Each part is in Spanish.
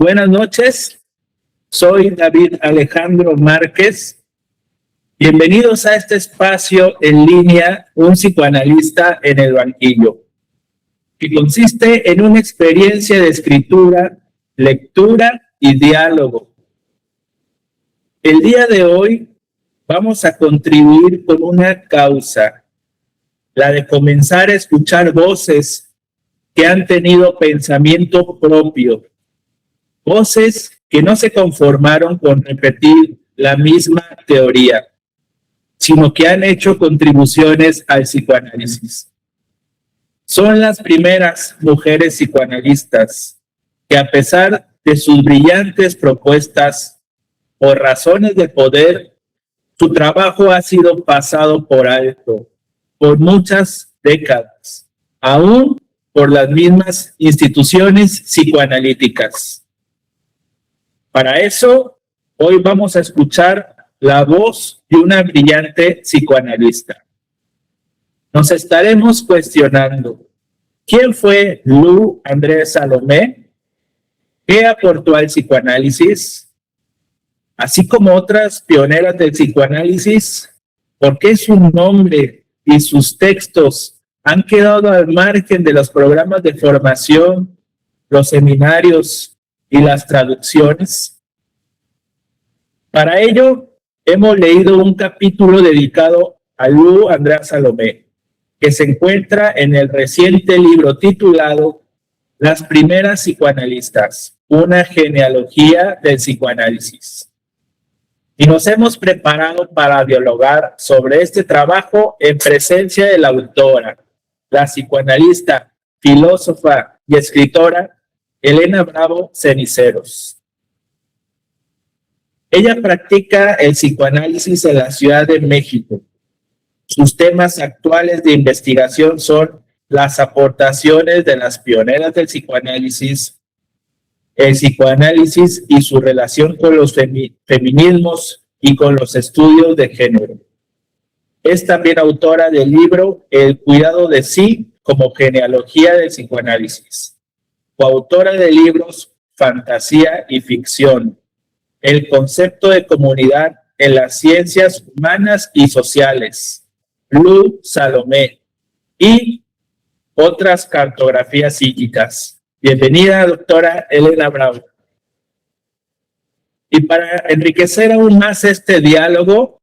Buenas noches, soy David Alejandro Márquez. Bienvenidos a este espacio en línea, Un psicoanalista en el banquillo, que consiste en una experiencia de escritura, lectura y diálogo. El día de hoy vamos a contribuir con una causa, la de comenzar a escuchar voces que han tenido pensamiento propio, voces que no se conformaron con repetir la misma teoría, sino que han hecho contribuciones al psicoanálisis. Son las primeras mujeres psicoanalistas que, a pesar de sus brillantes propuestas, por razones de poder, su trabajo ha sido pasado por alto por muchas décadas, aún por las mismas instituciones psicoanalíticas. Para eso, hoy vamos a escuchar la voz de una brillante psicoanalista. Nos estaremos cuestionando, ¿quién fue Lou André Salomé? ¿Qué aportó al psicoanálisis? Así como otras pioneras del psicoanálisis, ¿por qué su nombre y sus textos han quedado al margen de los programas de formación, los seminarios y las traducciones? Para ello, hemos leído un capítulo dedicado a Lou André Salomé, que se encuentra en el reciente libro titulado Las primeras psicoanalistas, una genealogía del psicoanálisis. Y nos hemos preparado para dialogar sobre este trabajo en presencia de la autora, la psicoanalista, filósofa y escritora Elena Bravo Ceniceros. Ella practica el psicoanálisis en la Ciudad de México. Sus temas actuales de investigación son las aportaciones de las pioneras del psicoanálisis, el psicoanálisis y su relación con los feminismos y con los estudios de género. Es también autora del libro El cuidado de sí como genealogía del psicoanálisis, coautora de libros Fantasía y Ficción, El concepto de comunidad en las ciencias humanas y sociales, Lou Salomé, y otras cartografías psíquicas. Bienvenida, doctora Elena Bravo. Y para enriquecer aún más este diálogo,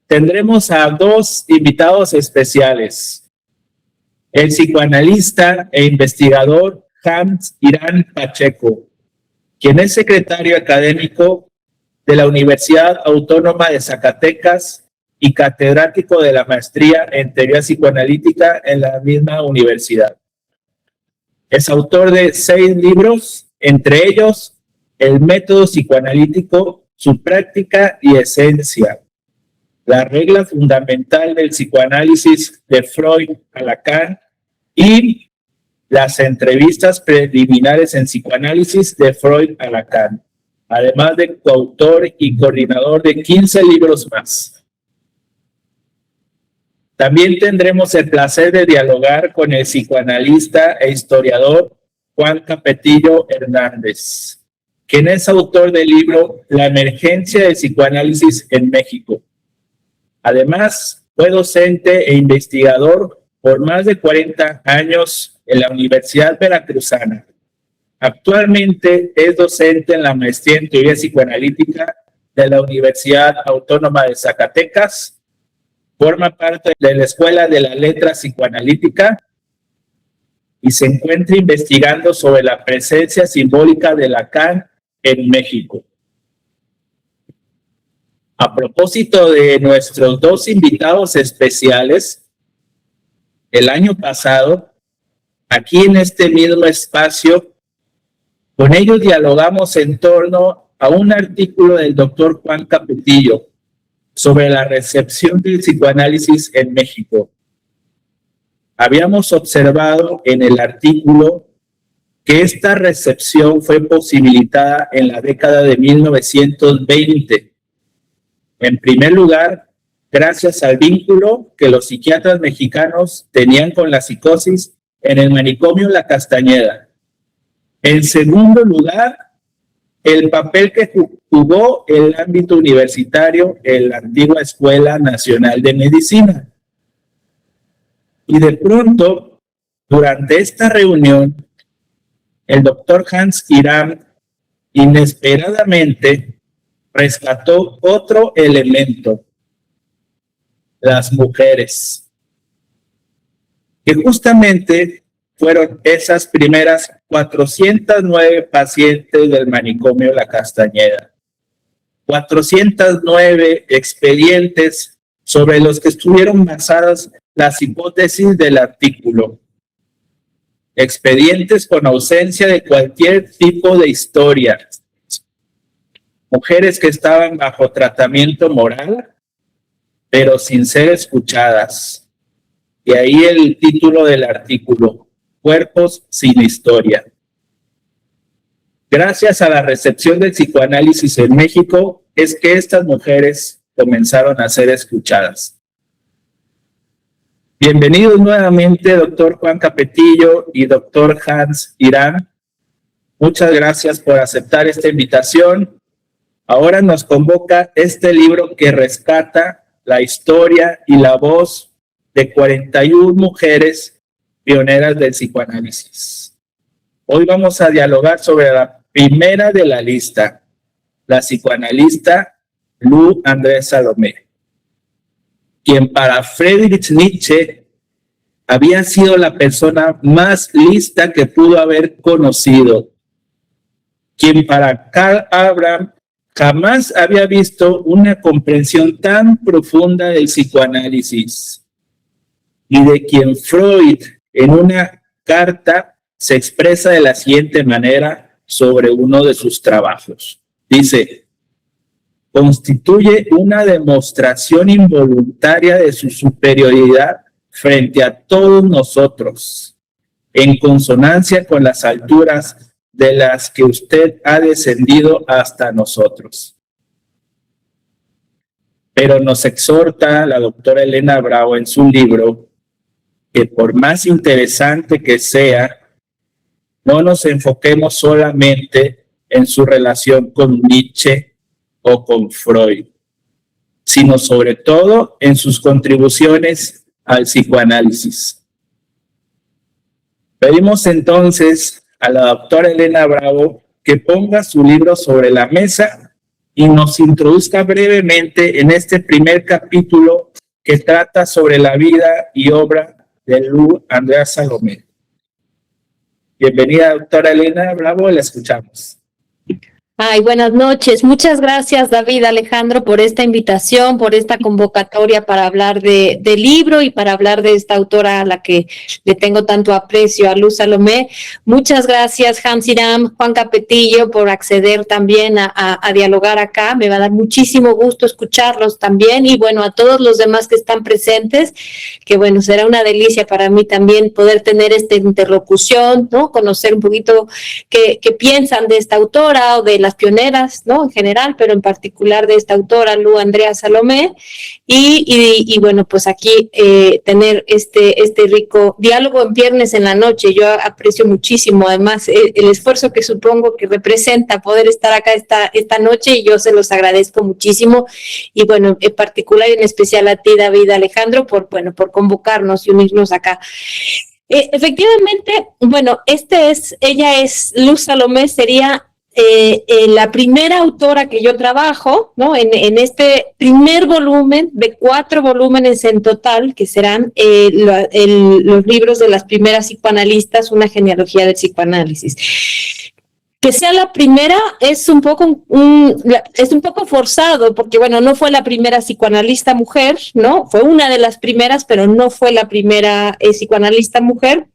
tendremos a dos invitados especiales. El psicoanalista e investigador Hans Irán Pacheco, quien es secretario académico de la Universidad Autónoma de Zacatecas y catedrático de la maestría en teoría psicoanalítica en la misma universidad. Es autor de 6 libros, entre ellos El método psicoanalítico, su práctica y esencia, la regla fundamental del psicoanálisis de Freud a Lacan y las entrevistas preliminares en psicoanálisis de Freud a Lacan, además de coautor y coordinador de 15 libros más. También tendremos el placer de dialogar con el psicoanalista e historiador Juan Capetillo Hernández, quien es autor del libro La emergencia del psicoanálisis en México. Además, fue docente e investigador por más de 40 años en la Universidad Veracruzana. Actualmente es docente en la maestría en teoría psicoanalítica de la Universidad Autónoma de Zacatecas. Forma parte de la Escuela de la Letra Psicoanalítica y se encuentra investigando sobre la presencia simbólica de Lacan en México. A propósito de nuestros dos invitados especiales, el año pasado, aquí en este mismo espacio, con ellos dialogamos en torno a un artículo del doctor Juan Capetillo sobre la recepción del psicoanálisis en México. Habíamos observado en el artículo que esta recepción fue posibilitada en la década de 1920. En primer lugar, gracias al vínculo que los psiquiatras mexicanos tenían con la psicosis en el manicomio La Castañeda, En segundo lugar, el papel que jugó el ámbito universitario en la antigua Escuela Nacional de Medicina. Y de pronto, durante esta reunión, el doctor Hans Iram inesperadamente rescató otro elemento: las mujeres, que justamente fueron esas primeras 409 pacientes del manicomio La Castañeda. 409 expedientes sobre los que estuvieron basadas las hipótesis del artículo. Expedientes con ausencia de cualquier tipo de historia. Mujeres que estaban bajo tratamiento moral, pero sin ser escuchadas. Y ahí el título del artículo: Cuerpos sin historia. Gracias a la recepción del psicoanálisis en México, es que estas mujeres comenzaron a ser escuchadas. Bienvenidos nuevamente, doctor Juan Capetillo y doctor Hans Iram. Muchas gracias por aceptar esta invitación. Ahora nos convoca este libro que rescata la historia y la voz de 41 mujeres pioneras del psicoanálisis. Hoy vamos a dialogar sobre la primera de la lista, la psicoanalista Lou André Salomé, quien para Friedrich Nietzsche había sido la persona más lista que pudo haber conocido, quien para Karl Abraham jamás había visto una comprensión tan profunda del psicoanálisis, y de quien Freud en una carta se expresa de la siguiente manera sobre uno de sus trabajos. Dice: constituye una demostración involuntaria de su superioridad frente a todos nosotros, en consonancia con las alturas de las que usted ha descendido hasta nosotros. Pero nos exhorta la doctora Elena Bravo en su libro que por más interesante que sea, no nos enfoquemos solamente en su relación con Nietzsche o con Freud, sino sobre todo en sus contribuciones al psicoanálisis. Pedimos entonces a la doctora Elena Bravo que ponga su libro sobre la mesa y nos introduzca brevemente en este primer capítulo que trata sobre la vida y obra de Lou André Salomé. Bienvenida, doctora Elena Bravo, la escuchamos. Ay, buenas noches. Muchas gracias, David, Alejandro, por esta invitación, por esta convocatoria para hablar del libro y para hablar de esta autora a la que le tengo tanto aprecio, a Lou Salomé. Muchas gracias, Hans Iram, Juan Capetillo, por acceder también a dialogar acá. Me va a dar muchísimo gusto escucharlos también, y bueno, a todos los demás que están presentes, que bueno, será una delicia para mí también poder tener esta interlocución, ¿no? Conocer un poquito qué piensan de esta autora o de las pioneras, ¿no? En general, pero en particular de esta autora, Lou André Salomé, y bueno, pues aquí tener este rico diálogo en viernes en la noche. Yo aprecio muchísimo, además, el esfuerzo que supongo que representa poder estar acá esta noche, y yo se los agradezco muchísimo, y bueno, en particular y en especial a ti, David, Alejandro, por convocarnos y unirnos acá. Efectivamente, bueno, ella es Lou Salomé, sería la primera autora que yo trabajo, ¿no? En este primer volumen de 4 volúmenes en total, que serán los libros de las primeras psicoanalistas, una genealogía del psicoanálisis. Que sea la primera es un poco forzado, porque bueno, no fue la primera psicoanalista mujer, ¿no? Fue una de las primeras, pero no fue la primera psicoanalista mujer.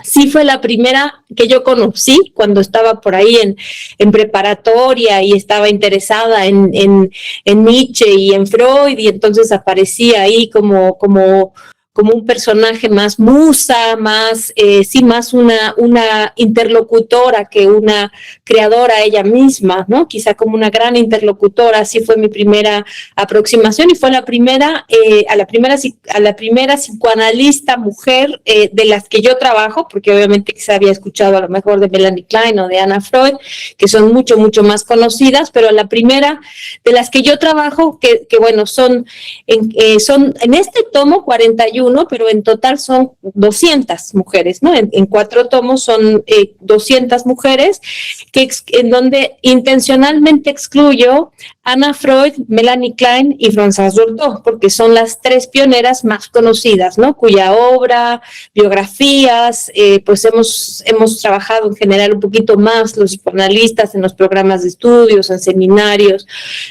Sí fue la primera que yo conocí cuando estaba por ahí en preparatoria y estaba interesada en Nietzsche y en Freud, y entonces aparecía ahí como como un personaje más musa, más, sí, más una interlocutora que una creadora ella misma, ¿no? Quizá como una gran interlocutora, así fue mi primera aproximación y fue la primera psicoanalista mujer de las que yo trabajo, porque obviamente se había escuchado a lo mejor de Melanie Klein o de Anna Freud, que son mucho más conocidas, pero la primera de las que yo trabajo, que bueno, son en este tomo 41, pero en total son 200 mujeres, ¿no? En 4 tomos son 200 mujeres, en donde intencionalmente excluyo Anna Freud, Melanie Klein y Françoise Dolto, porque son las 3 pioneras más conocidas, ¿no? Cuya obra, biografías, pues hemos trabajado en general un poquito más los psicoanalistas en los programas de estudios, en seminarios,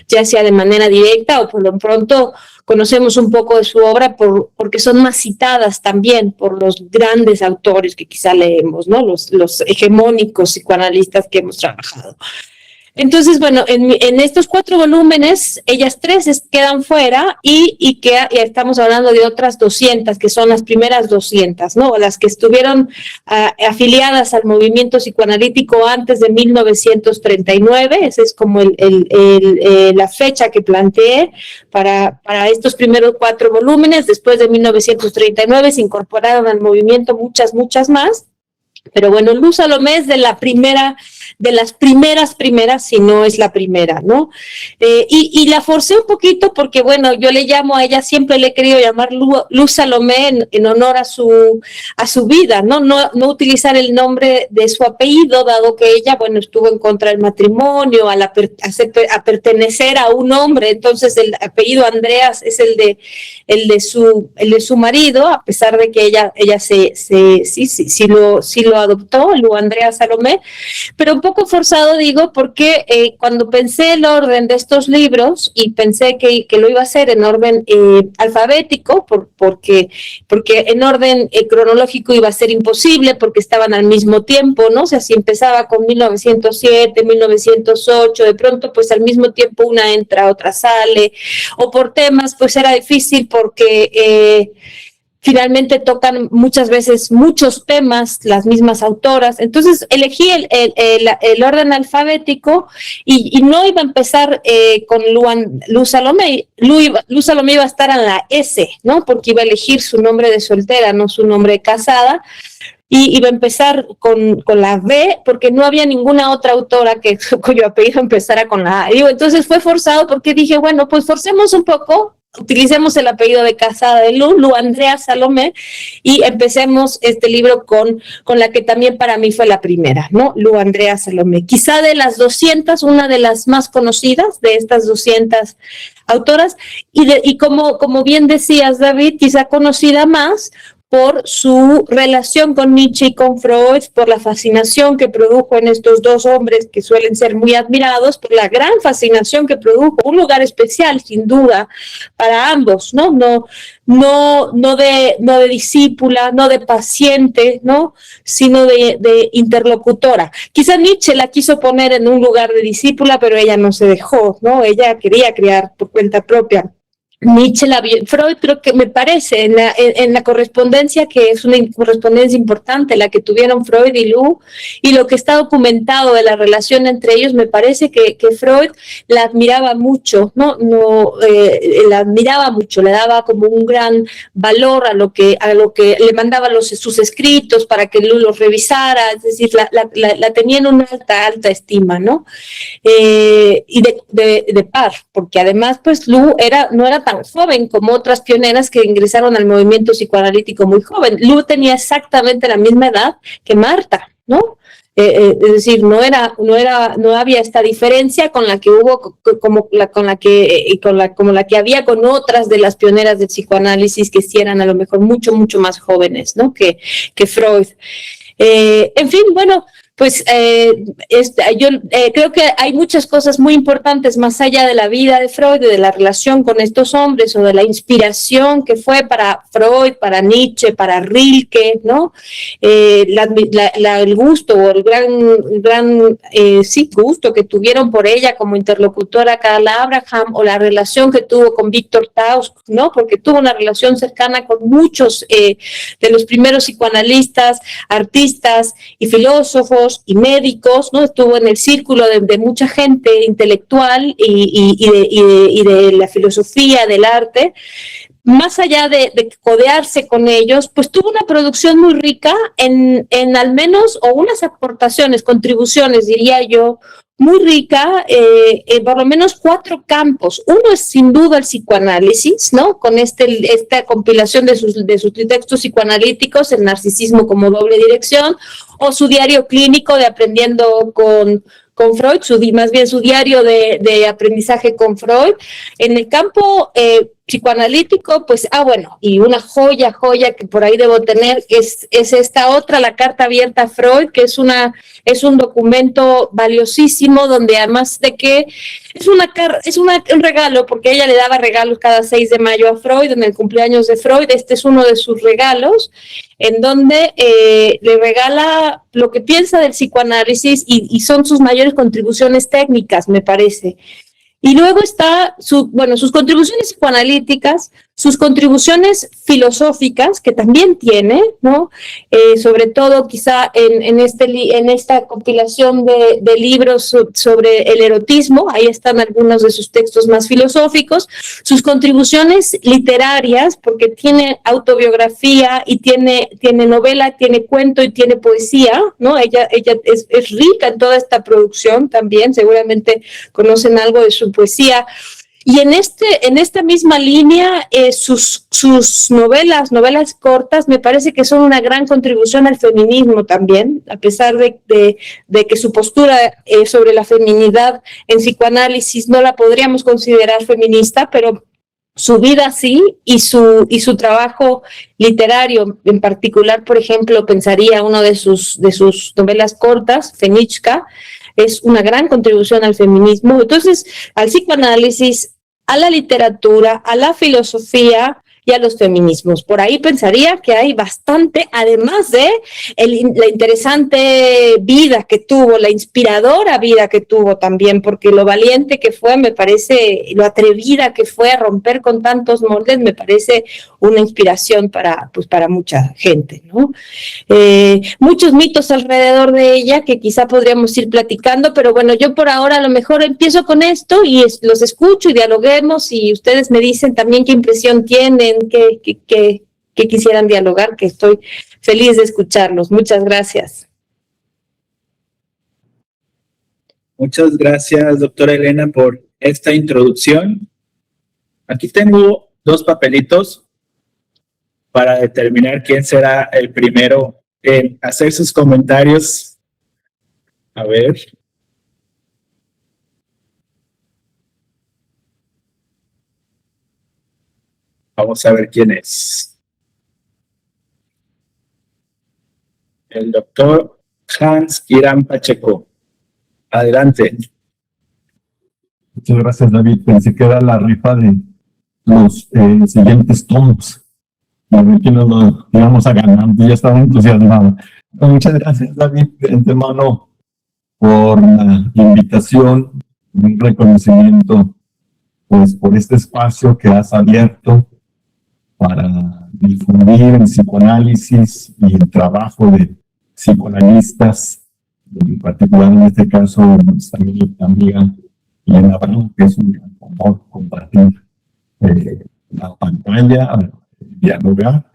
ya sea de manera directa o por lo pronto conocemos un poco de su obra porque son más citadas también por los grandes autores que quizá leemos, ¿no? Los hegemónicos psicoanalistas que hemos trabajado. Entonces, bueno, en estos 4 volúmenes, ellas 3 quedan fuera y estamos hablando de otras 200, que son las primeras 200, ¿no? Las que estuvieron afiliadas al movimiento psicoanalítico antes de 1939, esa es como la fecha que planteé para estos primeros 4 volúmenes. Después de 1939 se incorporaron al movimiento muchas más. Pero bueno, Luz Salomé es de las primeras, si no es la primera, ¿no? Y la forcé un poquito porque, bueno, yo le llamo a ella, siempre le he querido llamar Luz Salomé en honor a su vida, ¿no? No utilizar el nombre de su apellido, dado que ella, bueno, estuvo en contra del matrimonio, a pertenecer a un hombre, entonces el apellido Andreas es el de su marido, a pesar de que ella sí lo adoptó, Lu Andrea Salomé, pero un poco forzado digo porque cuando pensé el orden de estos libros y pensé que lo iba a hacer en orden alfabético, porque en orden cronológico iba a ser imposible porque estaban al mismo tiempo, ¿no? O sea, si empezaba con 1907, 1908, de pronto pues al mismo tiempo una entra, otra sale, o por temas pues era difícil porque finalmente tocan muchas veces muchos temas, las mismas autoras. Entonces elegí el orden alfabético y no iba a empezar con Luz Salomé. Luz Salomé iba a estar en la S, ¿no? Porque iba a elegir su nombre de soltera, no su nombre de casada. Y iba a empezar con la B, porque no había ninguna otra autora cuyo apellido empezara con la A. Entonces fue forzado porque dije, bueno, pues forcemos un poco, utilicemos el apellido de casada de Lu Andrea Salomé, y empecemos este libro con la que también para mí fue la primera, ¿no? Lu Andrea Salomé. Quizá de las 200, una de las más conocidas de estas 200 autoras, y como bien decías, David, quizá conocida más por su relación con Nietzsche y con Freud, por la fascinación que produjo en estos 2 hombres que suelen ser muy admirados, por la gran fascinación que produjo, un lugar especial sin duda para ambos, ¿no? No de discípula, no de paciente, ¿no? Sino de interlocutora. Quizá Nietzsche la quiso poner en un lugar de discípula, pero ella no se dejó, ¿no? Ella quería crear por cuenta propia. Nietzsche la vio, Freud creo que me parece en la correspondencia, que es una correspondencia importante la que tuvieron Freud y Lu, y lo que está documentado de la relación entre ellos, me parece que Freud la admiraba mucho, la admiraba mucho, le daba como un gran valor a lo que le mandaba sus escritos para que Lu los revisara, es decir, la tenía en una alta estima, ¿no? Y de par, porque además pues Lu no era tan joven como otras pioneras que ingresaron al movimiento psicoanalítico muy joven. Lu tenía exactamente la misma edad que Marta, ¿no? Es decir, no había esta diferencia con la que hubo, como la que había con otras de las pioneras del psicoanálisis que sí eran a lo mejor mucho más jóvenes, ¿no? Que Freud. En fin, bueno, Pues yo creo que hay muchas cosas muy importantes más allá de la vida de Freud, de la relación con estos hombres o de la inspiración que fue para Freud, para Nietzsche, para Rilke, ¿no? El gusto o el gran gusto que tuvieron por ella como interlocutora Carla Abraham, o la relación que tuvo con Víctor Tauss, ¿no? Porque tuvo una relación cercana con muchos de los primeros psicoanalistas, artistas y filósofos y médicos, ¿no? Estuvo en el círculo de mucha gente intelectual y de la filosofía, del arte. Más allá de codearse con ellos, pues tuvo una producción muy rica en al menos, o unas aportaciones, contribuciones, diría yo, muy rica, en por lo menos 4 campos. Uno es sin duda el psicoanálisis, ¿no? Con esta compilación de sus textos psicoanalíticos, el narcisismo como doble dirección, o su diario clínico de aprendiendo con Freud, más bien su diario de aprendizaje con Freud. En el campo psicoanalítico, pues, bueno, y una joya que por ahí debo tener, que es esta otra, la carta abierta a Freud, que es un documento valiosísimo, donde además de que es un regalo, porque ella le daba regalos cada 6 de mayo a Freud, en el cumpleaños de Freud. Este es uno de sus regalos, en donde le regala lo que piensa del psicoanálisis y son sus mayores contribuciones técnicas, me parece. Y luego está sus contribuciones psicoanalíticas, sus contribuciones filosóficas, que también tiene, ¿no? Sobre todo quizá en esta compilación de libros sobre el erotismo, ahí están algunos de sus textos más filosóficos, sus contribuciones literarias, porque tiene autobiografía y tiene novela, tiene cuento y tiene poesía, ¿no? Ella es rica en toda esta producción también, seguramente conocen algo de su poesía. Y en esta misma línea, sus novelas cortas, me parece que son una gran contribución al feminismo también, a pesar de que su postura sobre la feminidad en psicoanálisis no la podríamos considerar feminista, pero su vida sí, y su trabajo literario, en particular, por ejemplo, pensaría uno de sus novelas cortas, Fenichka, es una gran contribución al feminismo. Entonces, al psicoanálisis, a la literatura, a la filosofía y a los feminismos. Por ahí pensaría que hay bastante, además de la interesante vida que tuvo, la inspiradora vida que tuvo también, porque lo valiente que fue, me parece, lo atrevida que fue a romper con tantos moldes, me parece una inspiración para mucha gente, ¿no? Muchos mitos alrededor de ella que quizá podríamos ir platicando, pero bueno, yo por ahora a lo mejor empiezo con esto y los escucho y dialoguemos, y ustedes me dicen también qué impresión tienen, qué quisieran dialogar, que estoy feliz de escucharlos. Muchas gracias. Muchas gracias, doctora Elena, por esta introducción. Aquí tengo 2 papelitos para determinar quién será el primero en hacer sus comentarios. A ver. Vamos a ver quién es. El doctor Hans Irán Pacheco. Adelante. Muchas gracias, David. Pensé que era la rifa de los siguientes tomos. A ver quién nos lo íbamos a ganar. Ya estaba entusiasmado. Muchas gracias, David, de antemano, por la invitación, un reconocimiento, pues, por este espacio que has abierto para difundir el psicoanálisis y el trabajo de psicoanalistas, en particular en este caso nuestra amiga Elena Brown, que es un gran honor compartir la pantalla, dialogar.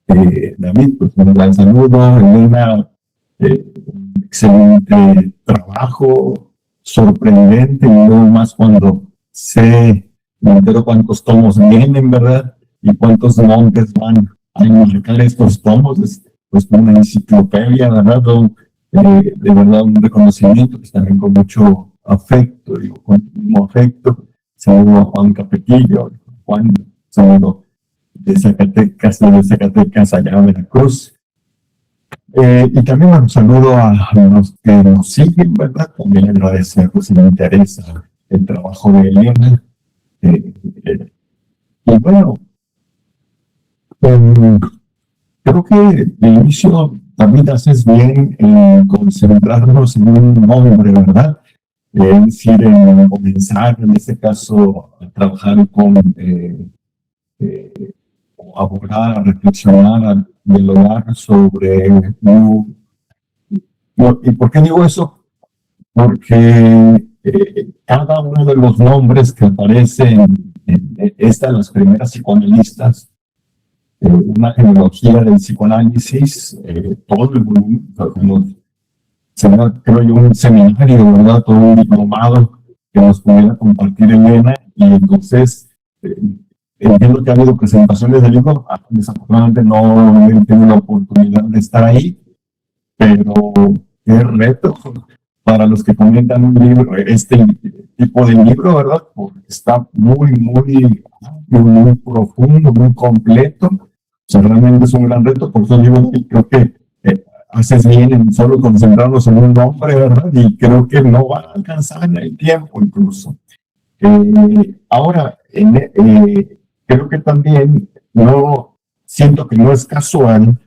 David, pues un gran saludo. Elena, un excelente trabajo, sorprendente, y luego más cuando me entero cuántos tomos vienen, ¿verdad? Y cuántos nombres van a enmarcar estos tomos. Es pues una enciclopedia, ¿verdad? De verdad un reconocimiento, pues también con mucho afecto, con mucho afecto. Saludo a Juan Capetillo, Juan, saludo de Zacatecas allá a Veracruz. Y también un saludo a los que nos siguen, ¿verdad? También agradecer si me interesa el trabajo de Elena. Y bueno, creo que de inicio también haces bien en concentrarnos en un nombre, ¿verdad? Es decir, en comenzar, en este caso, a trabajar con, abordar, a reflexionar, a dialogar sobre ¿y por qué digo eso? Porque cada uno de los nombres que aparecen en esta de las primeras psicoanalistas, una genealogía del psicoanálisis, todo el volumen, será, creo yo, un seminario, ¿verdad? Todo un diplomado que nos pudiera compartir Elena, y entonces entiendo que ha habido presentaciones del libro, desafortunadamente no he tenido la oportunidad de estar ahí, pero qué reto para los que comentan un libro, este tipo de libro, ¿verdad? Porque está muy, muy, muy profundo, muy completo. O sea, realmente es un gran reto, por eso digo que creo que haces bien en solo concentrarnos en un nombre, ¿verdad? Y creo que no va a alcanzar el tiempo incluso. Ahora, creo que también no siento que no es casual,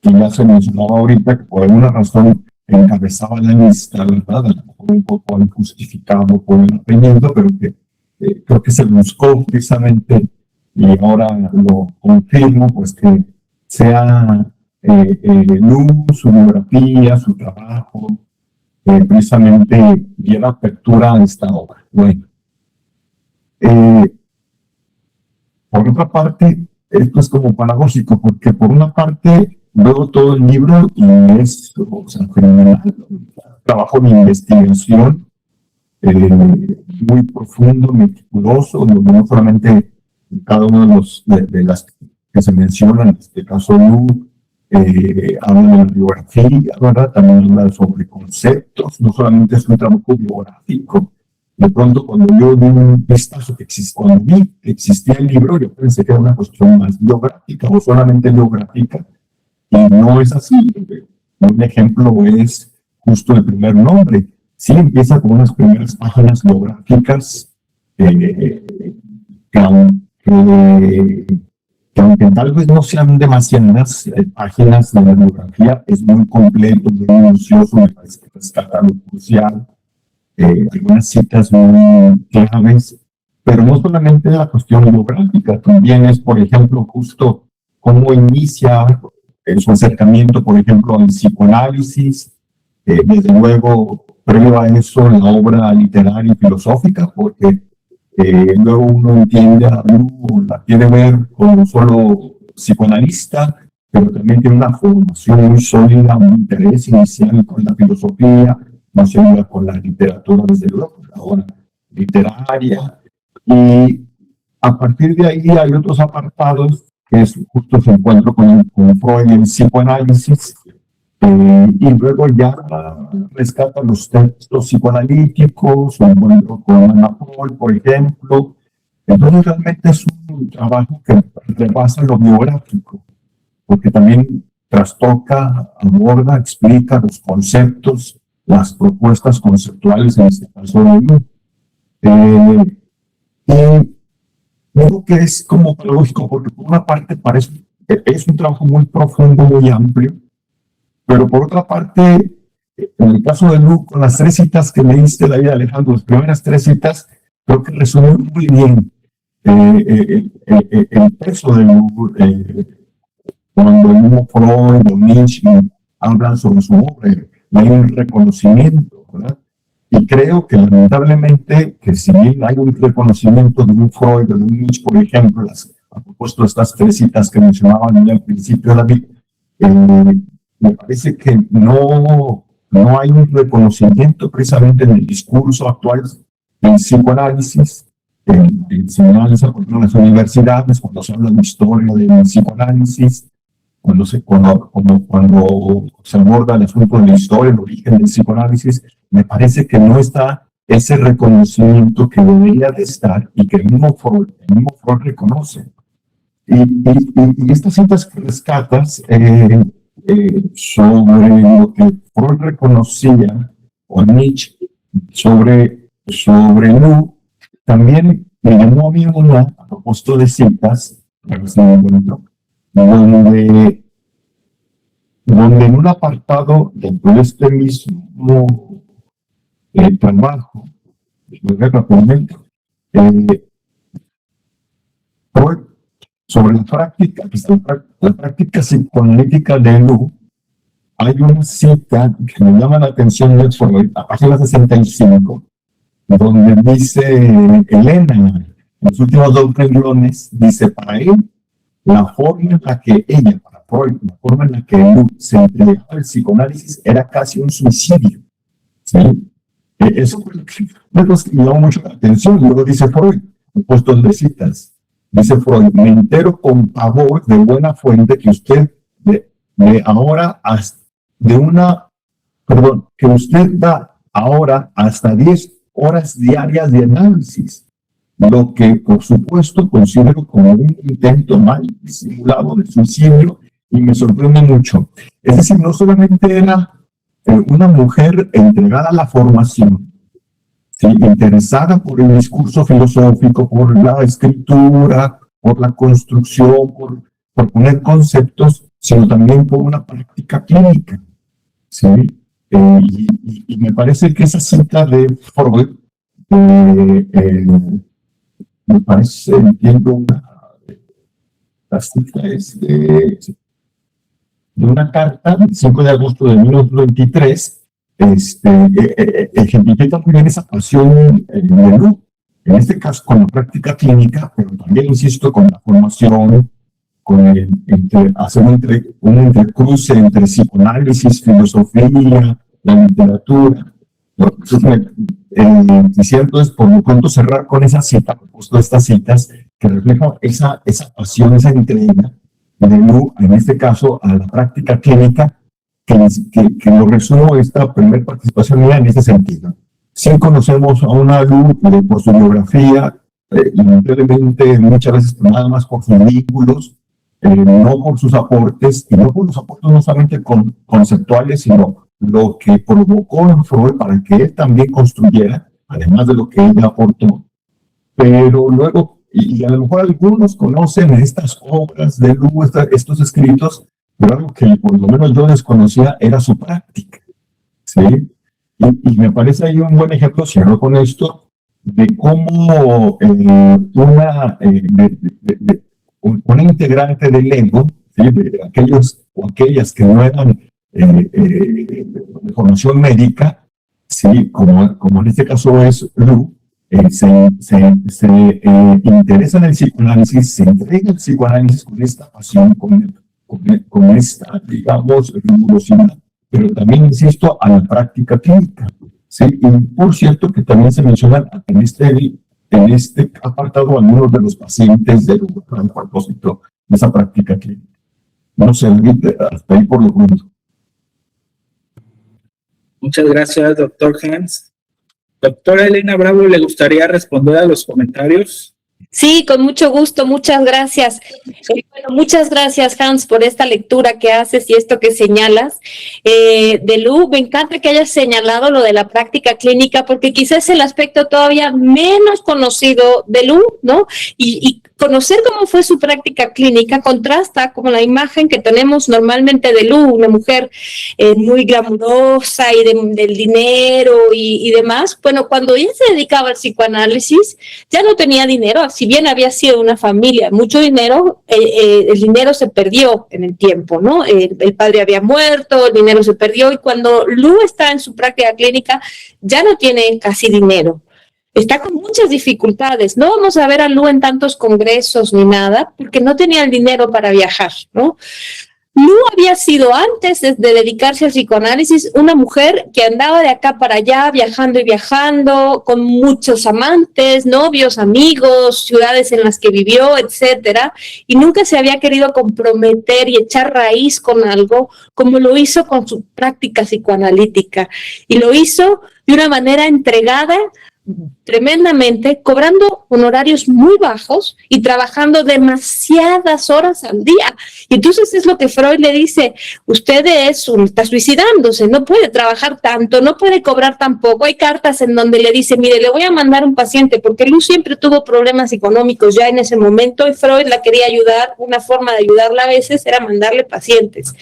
que ya se mencionaba ahorita, que por alguna razón encabezaba la lista, ¿verdad? A lo mejor un poco injustificado por el apellido, pero que creo que se buscó precisamente, y ahora lo confirmo, pues que sea Luz, su biografía, su trabajo, precisamente diera apertura a esta obra. Bueno, por otra parte, esto es como paradójico, porque por una parte veo todo el libro y es, o sea, fenomenal, trabajo de investigación muy profundo, meticuloso, donde no solamente cada uno de las que se mencionan, en este caso Lu, habla de la biografía, ¿verdad? También habla sobre conceptos, no solamente es un trabajo biográfico. De pronto, cuando yo di un vistazo cuando vi que existía el libro, yo pensé que era una cuestión más biográfica o solamente biográfica, y no es así. Un ejemplo es justo el primer nombre. Sí empieza con unas primeras páginas biográficas que aunque tal vez no sean demasiadas páginas de la biografía, es muy completo, muy minucioso, me parece que rescata lo crucial, algunas citas muy claves, pero no solamente la cuestión biográfica, también es, por ejemplo, justo cómo inicia su acercamiento, por ejemplo, al psicoanálisis, desde luego, previo a eso, la obra literaria y filosófica, porque luego uno entiende a Lu, la quiere ver como solo psicoanalista, pero también tiene una formación muy sólida, un interés inicial con la filosofía, más sólida con la literatura, desde luego, la obra literaria. Y a partir de ahí hay otros apartados, que es justo su encuentro con Freud y el psicoanálisis, y luego ya rescata los textos psicoanalíticos, su encuentro con Ana Paul, por ejemplo. Entonces realmente es un trabajo que rebasa lo biográfico, porque también trastoca, aborda, explica los conceptos, las propuestas conceptuales, en este caso de Lu. Y digo que es como paradójico, porque por una parte parece es un trabajo muy profundo, muy amplio, pero por otra parte, en el caso de Lu, con las 3 citas que leíste, David Alejandro, las primeras 3 citas, creo que resumen muy bien el peso de Lu, cuando el mismo Freud o Nietzsche hablan sobre su obra, hay un reconocimiento, ¿verdad? Y creo que lamentablemente, que si bien hay un reconocimiento de un Freud, de un Nietzsche, por ejemplo, a propósito de estas 3 citas que mencionaban al principio, David, me parece que no hay un reconocimiento precisamente en el discurso actual del psicoanálisis, en enseñanza en las universidades, cuando se habla de historia del psicoanálisis, cuando se aborda el asunto de la historia, el origen del psicoanálisis, me parece que no está ese reconocimiento que debería de estar y que el mismo Freud reconoce. Y estas citas que rescatas sobre lo que Freud reconocía, o Nietzsche, sobre Lu. También me llamó a mí una, a propósito de citas, donde en un apartado dentro de este mismo trabajo, Freud, sobre la práctica psicoanalítica de Lu, hay una cita que me llama la atención de Freud, a página 65, donde dice Elena, en los últimos 2 renglones, dice: para él, la forma en la que ella, para Freud, la forma en la que Lu se entregaba al psicoanálisis era casi un suicidio. ¿Sí? Eso fue lo que me llamó mucho la atención. Luego dice Freud, he puesto 2 citas. Dice Freud: me entero con pavor de buena fuente que usted que usted da ahora hasta 10 horas diarias de análisis, lo que por supuesto considero como un intento mal disimulado de suicidio y me sorprende mucho. Es decir, no solamente era una mujer entregada a la formación, ¿sí?, interesada por el discurso filosófico, por la escritura, por la construcción, por poner conceptos, sino también por una práctica clínica, ¿sí? Y me parece que esa cita de Freud, me parece, entiendo, la cita es de una carta del 5 de agosto de 1923, ejemplifica muy bien esa pasión de Lu, en este caso con la práctica clínica, pero también, insisto, con la formación, con hacer un entrecruce entre psicoanálisis, filosofía, la literatura. Entonces, quisiera entonces por lo pronto cerrar con esa cita, justo estas citas que reflejan esa pasión, esa entrega de Lu, en este caso a la práctica clínica, que lo resumo esta primera participación mía en ese sentido. Sí conocemos a una Lu por su biografía, lamentablemente muchas veces nada más por sus vínculos, no por sus aportes, y no por los aportes no solamente conceptuales, sino lo que provocó en Freud para que él también construyera, además de lo que ella aportó. Pero luego, y a lo mejor algunos conocen estas obras de Lu, estos escritos, pero algo que por lo menos yo desconocía era su práctica, ¿sí? Y me parece ahí un buen ejemplo, cierro con esto, de cómo una integrante del ego, ¿sí?, de aquellos o aquellas que no eran de formación médica, ¿sí?, como en este caso es Lu, se interesa en el psicoanálisis, se entrega al psicoanálisis con esta pasión, con esta, digamos, rigurosidad, pero también, insisto, a la práctica clínica, ¿sí? Y por cierto que también se mencionan en este apartado algunos de los pacientes de Lu, para el propósito de esa práctica clínica. No sé, hasta ahí por lo pronto. Muchas gracias, doctor Hans. Doctora Elena Bravo, ¿le gustaría responder a los comentarios? Sí, con mucho gusto, muchas gracias. Bueno, muchas gracias, Hans, por esta lectura que haces y esto que señalas. De Lu, me encanta que hayas señalado lo de la práctica clínica, porque quizás es el aspecto todavía menos conocido de Lu, ¿no? Y conocer cómo fue su práctica clínica contrasta con la imagen que tenemos normalmente de Lu, una mujer muy glamurosa y del dinero y demás. Bueno, cuando ella se dedicaba al psicoanálisis, ya no tenía dinero, si bien había sido una familia, mucho dinero, el dinero se perdió en el tiempo, ¿no? El padre había muerto, el dinero se perdió, y cuando Lu está en su práctica clínica, ya no tiene casi dinero. Está con muchas dificultades. No vamos a ver a Lu en tantos congresos ni nada, porque no tenía el dinero para viajar, ¿no? Lu había sido, antes de dedicarse al psicoanálisis, una mujer que andaba de acá para allá, viajando y viajando, con muchos amantes, novios, amigos, ciudades en las que vivió, etcétera, y nunca se había querido comprometer y echar raíz con algo como lo hizo con su práctica psicoanalítica, y lo hizo de una manera entregada tremendamente, cobrando honorarios muy bajos y trabajando demasiadas horas al día. Y entonces es lo que Freud le dice, usted está suicidándose, no puede trabajar tanto, no puede cobrar tan poco. Hay cartas en donde le dice, mire, le voy a mandar un paciente, porque Luz siempre tuvo problemas económicos ya en ese momento y Freud la quería ayudar. Una forma de ayudarla a veces era mandarle pacientes.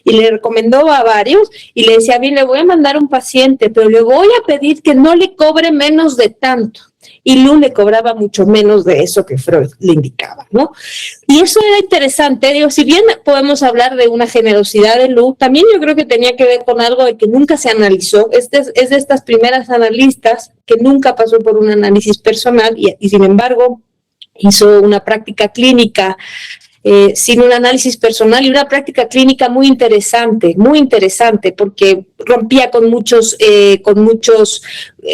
Y le recomendó a varios y le decía, bien, le voy a mandar un paciente, pero le voy a pedir que no le cobre menos de tanto. Y Lu le cobraba mucho menos de eso que Freud le indicaba, ¿no? Y eso era interesante, digo, si bien podemos hablar de una generosidad de Lu, también yo creo que tenía que ver con algo de que nunca se analizó. Es de estas primeras analistas que nunca pasó por un análisis personal y sin embargo hizo una práctica clínica sin un análisis personal y una práctica clínica muy interesante, porque rompía con muchos,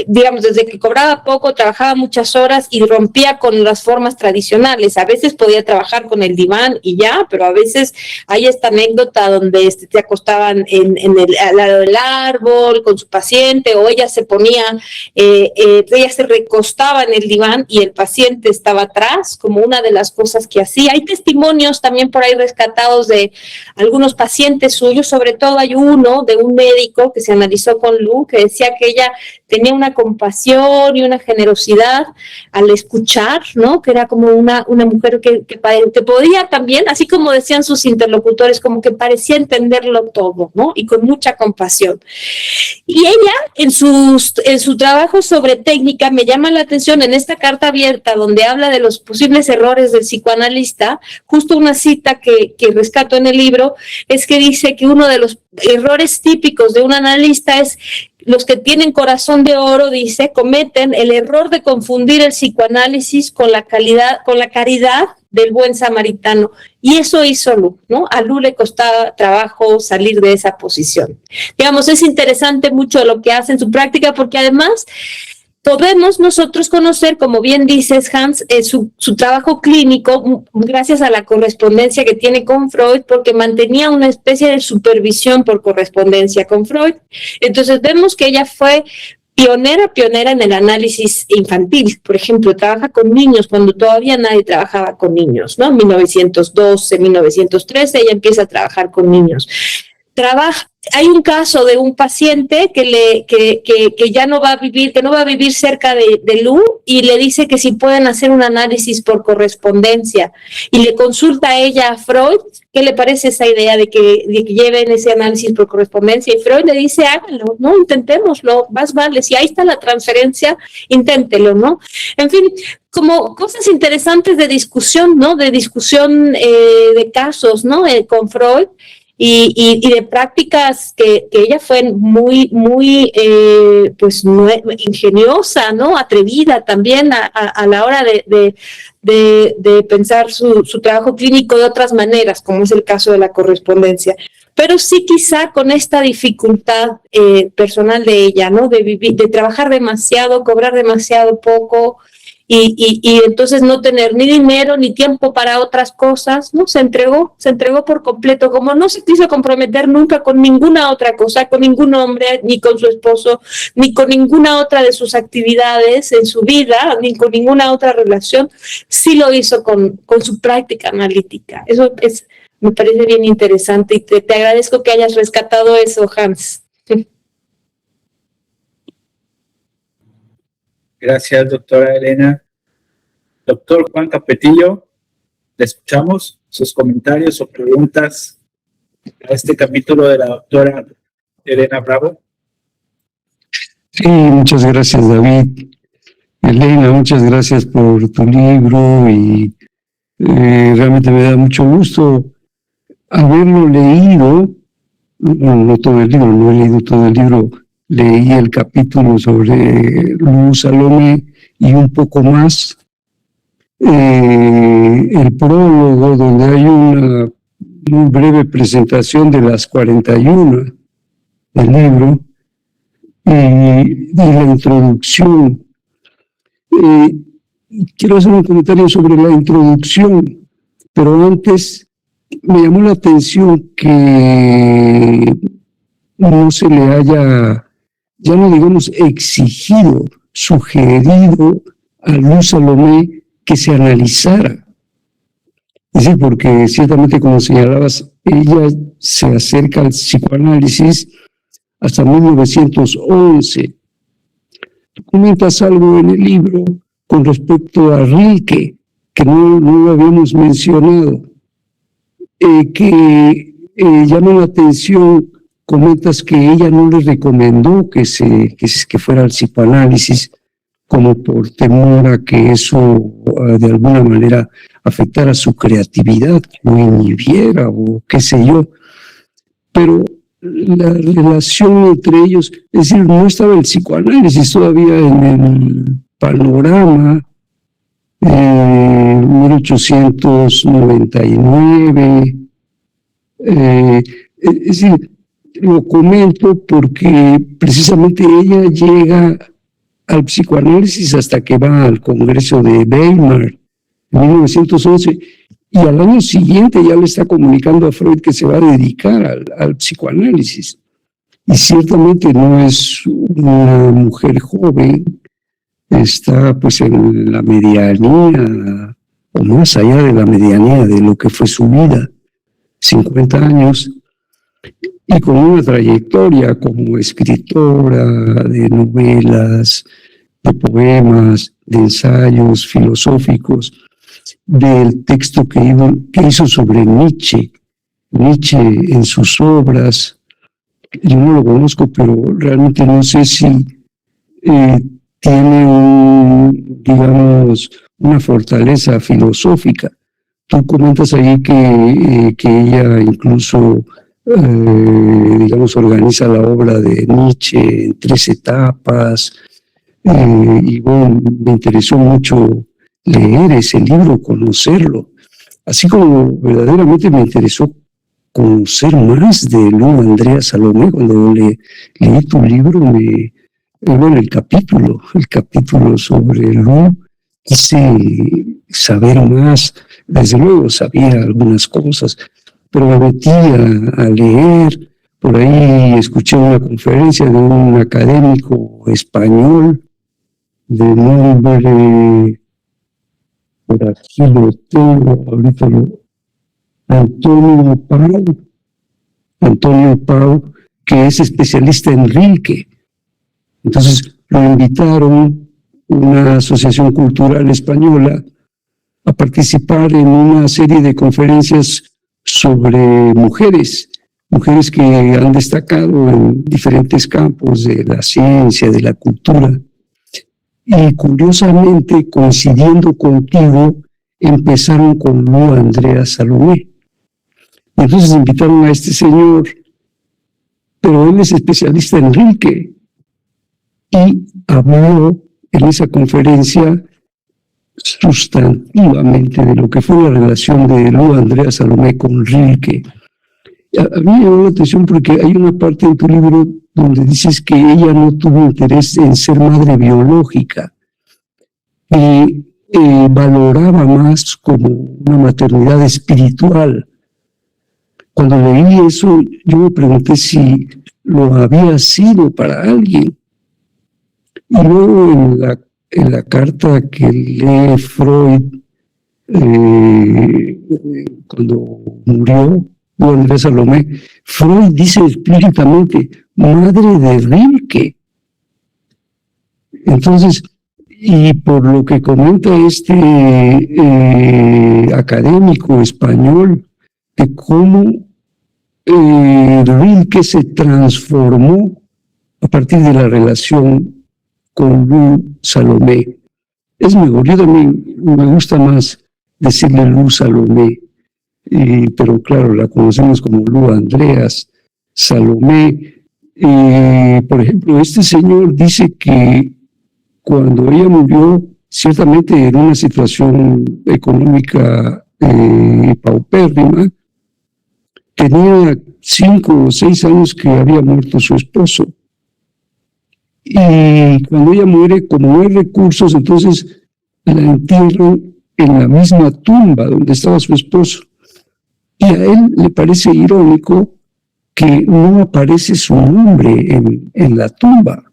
digamos, desde que cobraba poco, trabajaba muchas horas y rompía con las formas tradicionales. A veces podía trabajar con el diván y ya, pero a veces hay esta anécdota donde te acostaban al lado del árbol con su paciente, o ella se ponía, ella se recostaba en el diván y el paciente estaba atrás, como una de las cosas que hacía. Hay testimonios también por ahí rescatados de algunos pacientes suyos, sobre todo hay uno de un médico que se analizó con Lu, que decía que ella tenía una compasión y una generosidad al escuchar, ¿no? Que era como una mujer que podía también, así como decían sus interlocutores, como que parecía entenderlo todo, ¿no? Y con mucha compasión. Y ella, en su trabajo sobre técnica, me llama la atención en esta carta abierta donde habla de los posibles errores del psicoanalista, justo una cita que rescato en el libro, es que dice que uno de los errores típicos de un analista es los que tienen corazón de oro, dice, cometen el error de confundir el psicoanálisis con la caridad del buen samaritano. Y eso hizo Lu, ¿no? A Lu le costaba trabajo salir de esa posición. Digamos, es interesante mucho lo que hace en su práctica, porque además podemos nosotros conocer, como bien dices, Hans, su trabajo clínico gracias a la correspondencia que tiene con Freud, porque mantenía una especie de supervisión por correspondencia con Freud. Entonces vemos que ella fue pionera en el análisis infantil. Por ejemplo, trabaja con niños cuando todavía nadie trabajaba con niños, ¿no? En 1912, 1913, ella empieza a trabajar con niños. Hay un caso de un paciente que ya no va a vivir cerca de Lu, y le dice que si pueden hacer un análisis por correspondencia, y le consulta a ella a Freud qué le parece esa idea de que lleven ese análisis por correspondencia, y Freud le dice, háganlo, ¿no? Intentémoslo, más vale, si ahí está la transferencia, inténtelo, ¿no? En fin, como cosas interesantes de discusión, ¿no? De discusión de casos, ¿no? Con Freud. Y de prácticas que ella fue muy pues ingeniosa, ¿no? Atrevida también a la hora de pensar su trabajo clínico de otras maneras, como es el caso de la correspondencia. Pero sí quizá con esta dificultad personal de ella, ¿no? De trabajar demasiado, cobrar demasiado poco, y entonces no tener ni dinero ni tiempo para otras cosas, ¿no? Se entregó por completo, como no se quiso comprometer nunca con ninguna otra cosa, con ningún hombre, ni con su esposo, ni con ninguna otra de sus actividades en su vida, ni con ninguna otra relación. Sí lo hizo con su práctica analítica. Eso me parece bien interesante, y te agradezco que hayas rescatado eso, Hans. Gracias, doctora Elena. Doctor Juan Capetillo, le escuchamos sus comentarios o preguntas a este capítulo de la doctora Elena Bravo. Sí, muchas gracias, David. Elena, muchas gracias por tu libro, y realmente me da mucho gusto haberlo leído. No todo el libro, no he leído todo el libro. Leí el capítulo sobre Luz Salomé y un poco más. El prólogo, donde hay una muy breve presentación de las 41 del libro, y la introducción. Quiero hacer un comentario sobre la introducción, pero antes me llamó la atención que no se le haya, ya no digamos exigido, sugerido a Luz Salomé que se analizara. Es decir, porque ciertamente, como señalabas, ella se acerca al psicoanálisis hasta 1911. Tú comentas algo en el libro con respecto a Rilke, que no lo habíamos mencionado, que llama la atención. Comentas que ella no le recomendó que fuera al psicoanálisis, como por temor a que eso de alguna manera afectara su creatividad, lo inhibiera o qué sé yo. Pero la relación entre ellos, es decir, no estaba el psicoanálisis todavía en el panorama. 1899, es decir, lo comento porque precisamente ella llega al psicoanálisis hasta que va al Congreso de Weimar en 1911, y al año siguiente ya le está comunicando a Freud que se va a dedicar al psicoanálisis. Y ciertamente no es una mujer joven, está pues en la medianía, o más allá de la medianía de lo que fue su vida, 50 años, y con una trayectoria como escritora de novelas, de poemas, de ensayos filosóficos, del texto que hizo sobre Nietzsche en sus obras. Yo no lo conozco, pero realmente no sé si tiene digamos, una fortaleza filosófica. Tú comentas ahí que ella incluso digamos, organiza la obra de Nietzsche en 3 etapas, y bueno, me interesó mucho leer ese libro, conocerlo, así como verdaderamente me interesó conocer más de Lu Andrea Salomé. Cuando leí tu libro, bueno, el capítulo sobre Lu, quise saber más. Desde luego sabía algunas cosas, pero me metí a leer. Por ahí escuché una conferencia de un académico español de nombre, por aquí lo tengo, ahorita Antonio Pau, que es especialista en Rilke. Entonces lo invitaron, una asociación cultural española, a participar en una serie de conferencias sobre mujeres que han destacado en diferentes campos de la ciencia, de la cultura. Y curiosamente, coincidiendo contigo, empezaron con Lu Andrea Salomé. Entonces invitaron a este señor, pero él es especialista en Rilke, y habló en esa conferencia sustantivamente de lo que fue la relación de Lu Andrea Salomé con Rilke. A mí me llamó la atención porque hay una parte en tu libro donde dices que ella no tuvo interés en ser madre biológica, y valoraba más como una maternidad espiritual. Cuando leí eso, yo me pregunté si lo había sido para alguien. Y luego en la carta que lee Freud, cuando murió Lu Andrea Salomé, Freud dice explícitamente, madre de Rilke. Entonces, y por lo que comenta este académico español, de cómo Rilke se transformó a partir de la relación con Lu Salomé. Es mejor, yo también me gusta más decirle Lu Salomé, pero claro, la conocemos como Lu Andrea Salomé. Por ejemplo, este señor dice que cuando ella murió, ciertamente en una situación económica paupérrima, tenía 5 o 6 años que había muerto su esposo. Y cuando ella muere, como no hay recursos, entonces la entierran en la misma tumba donde estaba su esposo. Y a él le parece irónico que no aparece su nombre en la tumba.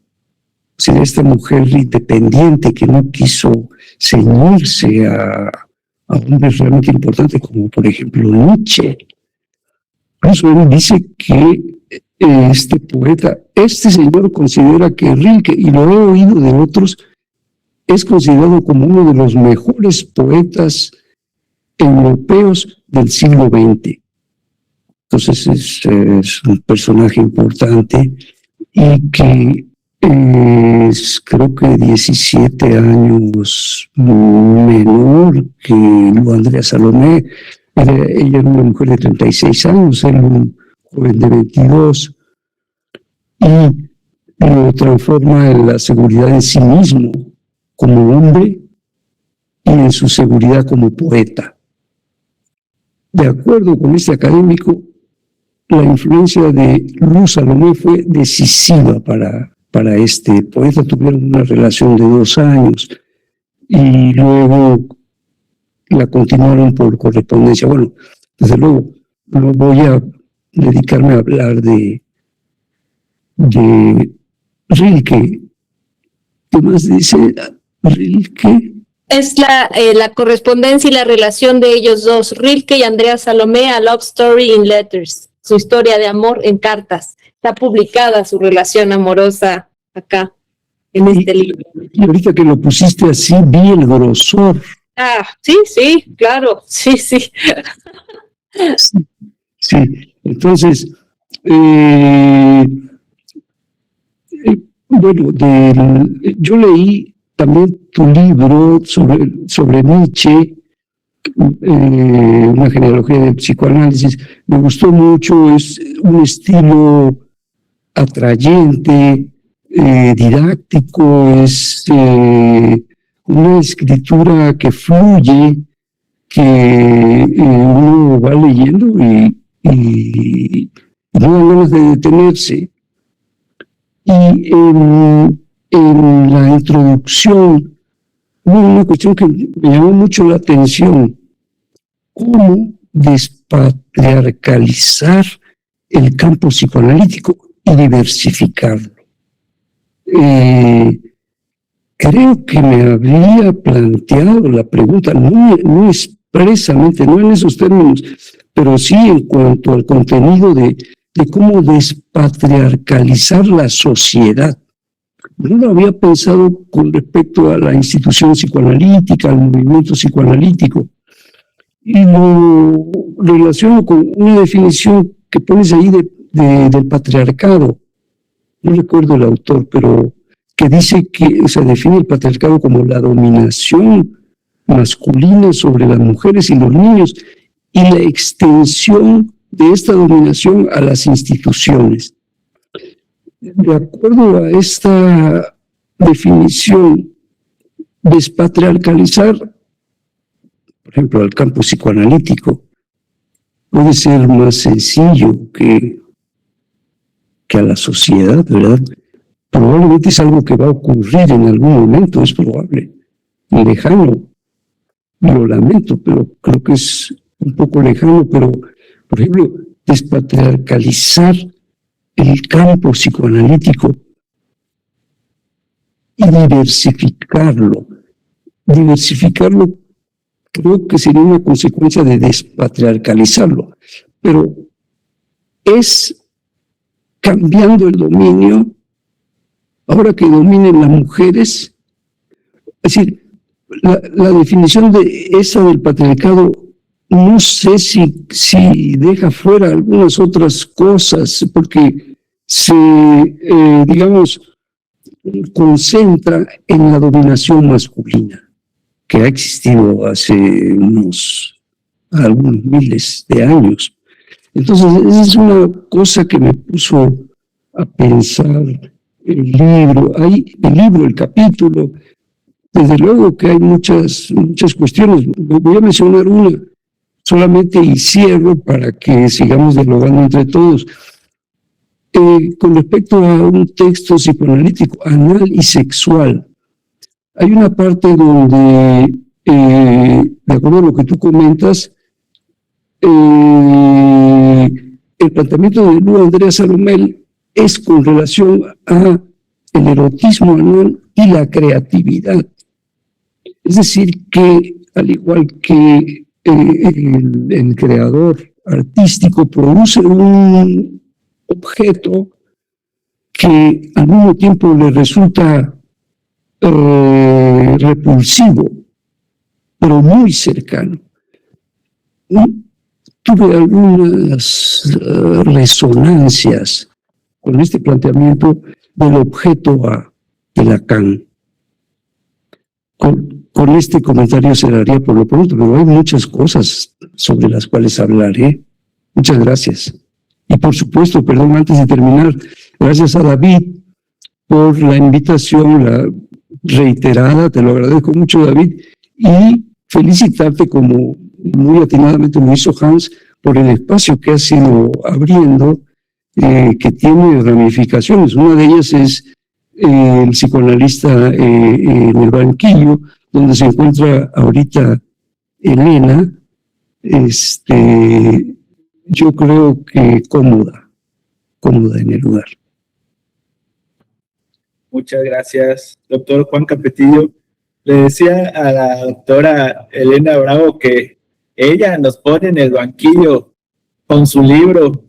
sea, esta mujer independiente que no quiso ceñirse a hombres realmente importantes, como por ejemplo Nietzsche. Incluso él dice que este poeta, este señor considera que Rilke, y lo he oído de otros, es considerado como uno de los mejores poetas europeos del siglo XX. Entonces es un personaje importante y que es creo que 17 años menor que Andrea Salomé. Ella era una mujer de 36 años, él un joven de 22, y lo transforma en la seguridad en sí mismo como hombre y en su seguridad como poeta. De acuerdo con este académico, la influencia de Luz Salomé fue decisiva para este poeta. Tuvieron una relación de 2 años y luego la continuaron por correspondencia. Bueno, desde luego, no voy a dedicarme a hablar de Rilke. ¿Qué más dice Rilke? Es la correspondencia y la relación de ellos dos, Rilke y Andrea Salomé, a Love Story in Letters, su historia de amor en cartas. Está publicada su relación amorosa acá, en este libro. Y ahorita que lo pusiste así, vi el grosor. Ah, sí, claro, sí. Sí, entonces, bueno, yo leí también tu libro sobre Nietzsche, una genealogía del psicoanálisis. Me gustó mucho, es un estilo atrayente, didáctico, es una escritura que fluye, que uno va leyendo y no da ganas de detenerse. Y en la introducción hubo una cuestión que me llamó mucho la atención: cómo despatriarcalizar el campo psicoanalítico y diversificarlo. Creo que me había planteado la pregunta, no expresamente, no en esos términos, pero sí en cuanto al contenido de cómo despatriarcalizar la sociedad. No lo había pensado con respecto a la institución psicoanalítica, al movimiento psicoanalítico, y lo relaciono con una definición que pones ahí del patriarcado. No recuerdo el autor, pero que dice que se define el patriarcado como la dominación masculina sobre las mujeres y los niños y la extensión de esta dominación a las instituciones. De acuerdo a esta definición, despatriarcalizar, por ejemplo, al campo psicoanalítico, puede ser más sencillo que a la sociedad, ¿verdad? Probablemente es algo que va a ocurrir en algún momento, es probable, lejano. Lo lamento, pero creo que es un poco lejano, pero, por ejemplo, despatriarcalizar el campo psicoanalítico y diversificarlo. Diversificarlo creo que sería una consecuencia de despatriarcalizarlo, pero es cambiando el dominio, ahora que dominen las mujeres. Es decir, la definición de esa del patriarcado, no sé si deja fuera algunas otras cosas, porque se, digamos, concentra en la dominación masculina, que ha existido hace algunos miles de años. Entonces, esa es una cosa que me puso a pensar el libro, el capítulo. Desde luego que hay muchas cuestiones. Voy a mencionar una solamente y cierro para que sigamos dialogando entre todos. Con respecto a un texto psicoanalítico, anal y sexual, hay una parte donde, de acuerdo a lo que tú comentas, el planteamiento de Andrea Salomé es con relación a el erotismo anal y la creatividad. Es decir, que al igual que el creador artístico produce un objeto que al mismo tiempo le resulta repulsivo, pero muy cercano. Tuve algunas resonancias con este planteamiento del objeto A de Lacan. Con este comentario cerraría por lo pronto, pero hay muchas cosas sobre las cuales hablaré. Muchas gracias. Y por supuesto, perdón, antes de terminar, gracias a David por la invitación, la reiterada, te lo agradezco mucho, David, y felicitarte como muy atinadamente lo hizo Hans por el espacio que has ido abriendo, que tiene ramificaciones. Una de ellas es el psicoanalista en el banquillo, donde se encuentra ahorita Elena, yo creo que cómoda en el lugar. Muchas gracias, doctor Juan Capetillo. Le decía a la doctora Elena Bravo que ella nos pone en el banquillo con su libro,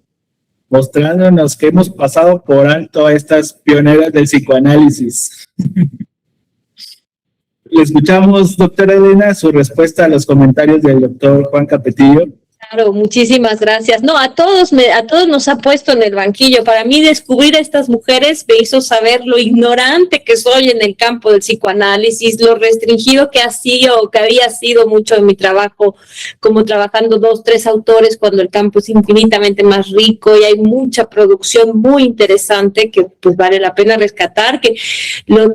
mostrándonos que hemos pasado por alto a estas pioneras del psicoanálisis. Le escuchamos, doctora Elena, su respuesta a los comentarios del doctor Juan Capetillo. Claro, muchísimas gracias. No, a todos nos ha puesto en el banquillo. Para mí descubrir a estas mujeres me hizo saber lo ignorante que soy en el campo del psicoanálisis, lo restringido que había sido mucho de mi trabajo, como trabajando 2, 3 autores, cuando el campo es infinitamente más rico y hay mucha producción muy interesante que pues vale la pena rescatar, que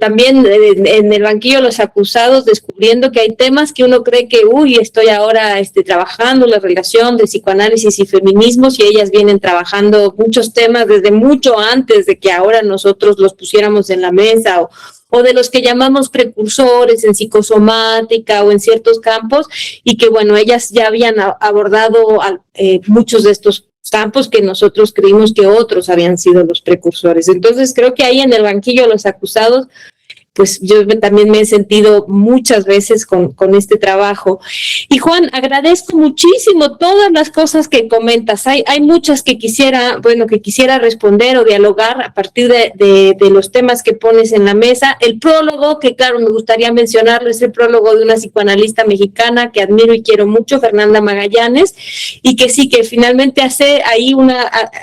también en el banquillo los acusados descubriendo que hay temas que uno cree que, estoy ahora trabajando la relación de psicoanálisis y feminismos, y ellas vienen trabajando muchos temas desde mucho antes de que ahora nosotros los pusiéramos en la mesa, o de los que llamamos precursores en psicosomática o en ciertos campos, y que bueno, ellas ya habían abordado muchos de estos campos que nosotros creímos que otros habían sido los precursores. Entonces creo que ahí en el banquillo los acusados, pues yo también me he sentido muchas veces con este trabajo. Y Juan, agradezco muchísimo todas las cosas que comentas. Hay muchas que quisiera responder o dialogar a partir de los temas que pones en la mesa. El prólogo, que claro, me gustaría mencionarlo, es el prólogo de una psicoanalista mexicana que admiro y quiero mucho, Fernanda Magallanes, y que sí, que finalmente hace ahí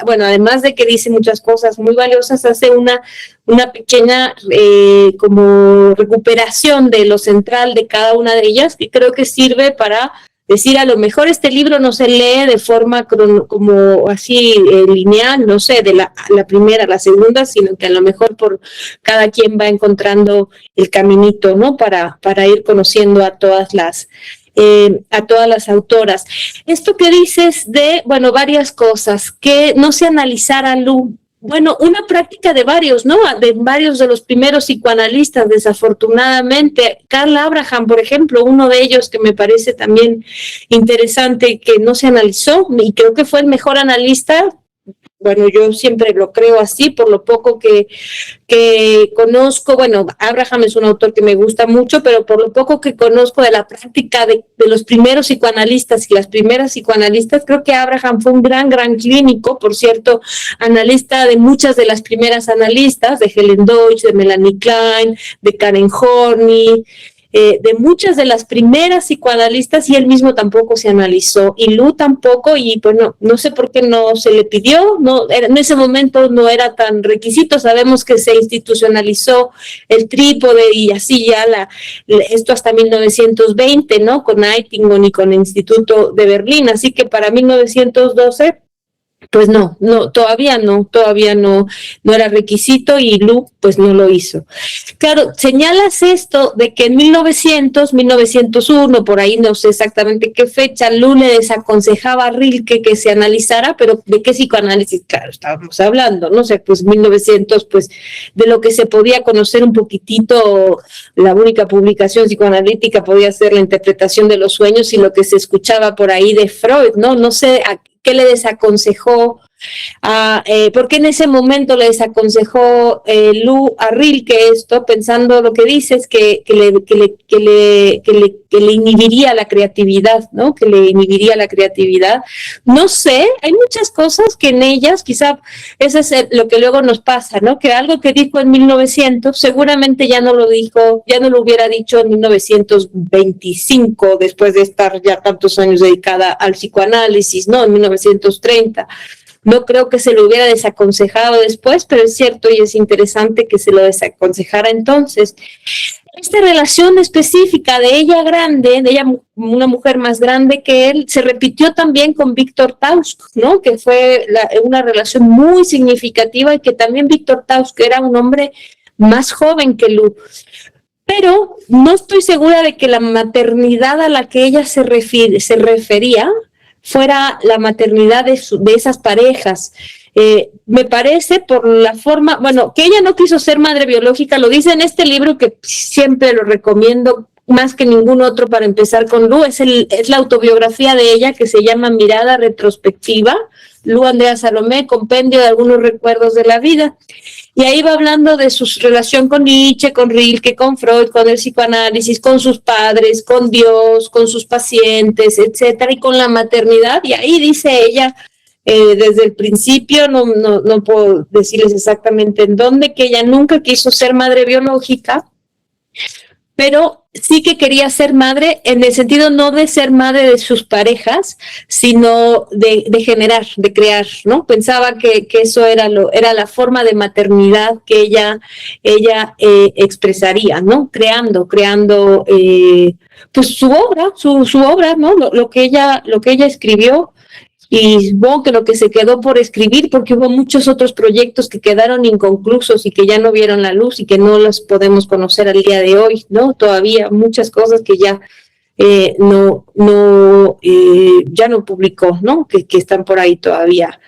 además de que dice muchas cosas muy valiosas, hace una pequeña como recuperación de lo central de cada una de ellas, que creo que sirve para decir, a lo mejor este libro no se lee de forma como así lineal, no sé, de la primera a la segunda, sino que a lo mejor por cada quien va encontrando el caminito, ¿no? Para ir conociendo a todas las autoras. Esto que dices de, varias cosas, que no se analizara Lu. Bueno, una práctica de varios, ¿no? De varios de los primeros psicoanalistas, desafortunadamente. Karl Abraham, por ejemplo, uno de ellos que me parece también interesante, que no se analizó, y creo que fue el mejor analista. Bueno, yo siempre lo creo así, por lo poco que conozco. Bueno, Abraham es un autor que me gusta mucho, pero por lo poco que conozco de la práctica de los primeros psicoanalistas y las primeras psicoanalistas, creo que Abraham fue un gran clínico, por cierto, analista de muchas de las primeras analistas, de Helen Deutsch, de Melanie Klein, de Karen Horney, de muchas de las primeras psicoanalistas, y él mismo tampoco se analizó, y Lu tampoco, y pues no sé por qué no se le pidió, en ese momento no era tan requisito. Sabemos que se institucionalizó el trípode y así ya esto hasta 1920, ¿no? Con Eitingon y con el Instituto de Berlín, así que para 1912 pues todavía no era requisito, y Lu pues no lo hizo. Claro, señalas esto de que en 1901, por ahí no sé exactamente qué fecha, Lu le desaconsejaba a Rilke que se analizara, pero ¿de qué psicoanálisis? Claro, estábamos hablando, no sé, pues 1900, pues de lo que se podía conocer un poquitito, la única publicación psicoanalítica podía ser la interpretación de los sueños y lo que se escuchaba por ahí de Freud, ¿no? No sé qué le desaconsejó porque en ese momento le desaconsejó Lu a Rilke esto, pensando lo que dices, que le inhibiría la creatividad, ¿no? Que le inhibiría la creatividad. No sé, hay muchas cosas que en ellas, quizá eso es lo que luego nos pasa, ¿no? Que algo que dijo en 1900, seguramente ya no lo hubiera dicho en 1925, después de estar ya tantos años dedicada al psicoanálisis, ¿no? En 1930. No creo que se lo hubiera desaconsejado después, pero es cierto y es interesante que se lo desaconsejara entonces. Esta relación específica de ella grande, de ella una mujer más grande que él, se repitió también con Víctor Tausk, ¿no? Que fue una relación muy significativa y que también Víctor Tausk era un hombre más joven que Lu. Pero no estoy segura de que la maternidad a la que ella se refería fuera la maternidad de esas parejas. Me parece por la forma, bueno, que ella no quiso ser madre biológica, lo dice en este libro que siempre lo recomiendo más que ningún otro para empezar con Lu, es la autobiografía de ella que se llama Mirada Retrospectiva, Lu Andrea Salomé, compendio de algunos recuerdos de la vida. Y ahí va hablando de su relación con Nietzsche, con Rilke, con Freud, con el psicoanálisis, con sus padres, con Dios, con sus pacientes, etcétera, y con la maternidad. Y ahí dice ella, desde el principio, no puedo decirles exactamente en dónde, que ella nunca quiso ser madre biológica, pero sí que quería ser madre en el sentido no de ser madre de sus parejas, sino de generar, de crear, ¿no? Pensaba que eso era la forma de maternidad que ella expresaría, ¿no? Creando pues su obra, ¿no? Lo que ella escribió. Y supongo que lo que se quedó por escribir, porque hubo muchos otros proyectos que quedaron inconclusos y que ya no vieron la luz y que no los podemos conocer al día de hoy, ¿no? Todavía muchas cosas que ya ya no publicó, ¿no? Que están por ahí todavía.